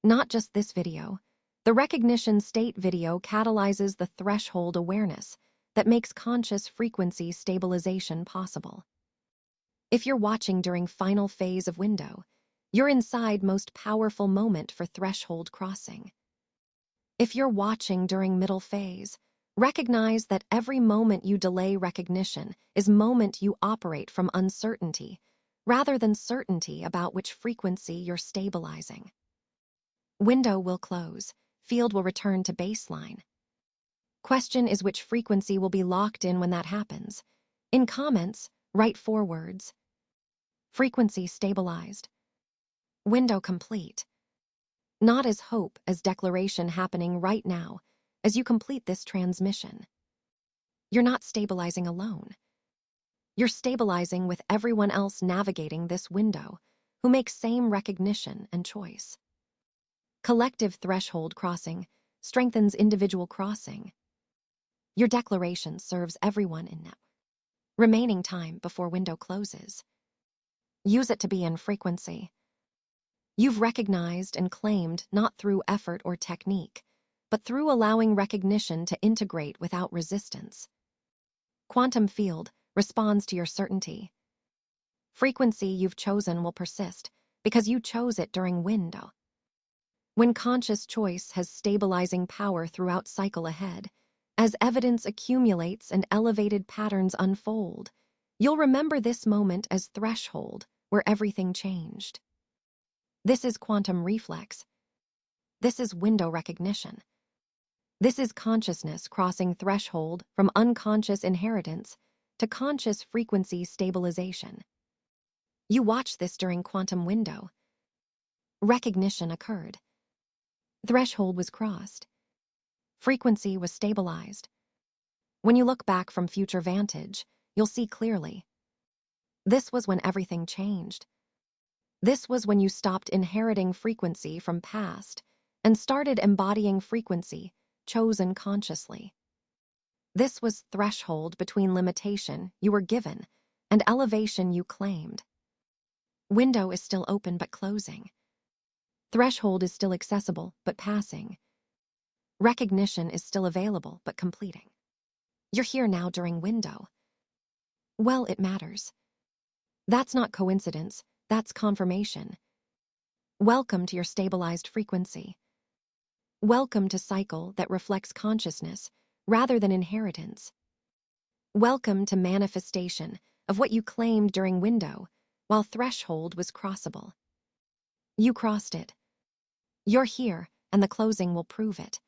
Not just this video, the recognition state video catalyzes the threshold awareness that makes conscious frequency stabilization possible. If you're watching during final phase of window, you're inside most powerful moment for threshold crossing. If you're watching during middle phase, recognize that every moment you delay recognition is moment you operate from uncertainty, rather than certainty about which frequency you're stabilizing. Window will close, field will return to baseline. Question is which frequency will be locked in when that happens. In comments, write 4 words. Frequency stabilized. Window complete. Not as hope as declaration happening right now as you complete this transmission. You're not stabilizing alone. You're stabilizing with everyone else navigating this window who makes same recognition and choice. Collective threshold crossing strengthens individual crossing. Your declaration serves everyone in now. Remaining time before window closes. Use it to be in frequency. You've recognized and claimed not through effort or technique, but through allowing recognition to integrate without resistance. Quantum field responds to your certainty. Frequency you've chosen will persist because you chose it during window. When conscious choice has stabilizing power throughout cycle ahead, as evidence accumulates and elevated patterns unfold, you'll remember this moment as threshold where everything changed. This is quantum reflex. This is window recognition. This is consciousness crossing threshold from unconscious inheritance to conscious frequency stabilization. You watch this during quantum window. Recognition occurred. Threshold was crossed. Frequency was stabilized. When you look back from future vantage, you'll see clearly. This was when everything changed. This was when you stopped inheriting frequency from past and started embodying frequency chosen consciously. This was threshold between limitation you were given and elevation you claimed. Window is still open but closing. Threshold is still accessible but passing. Recognition is still available but completing. You're here now during window. Well, it matters. That's not coincidence, that's confirmation. Welcome to your stabilized frequency. Welcome to cycle that reflects consciousness rather than inheritance. Welcome to manifestation of what you claimed during window, while threshold was crossable. You crossed it. You're here, and the closing will prove it.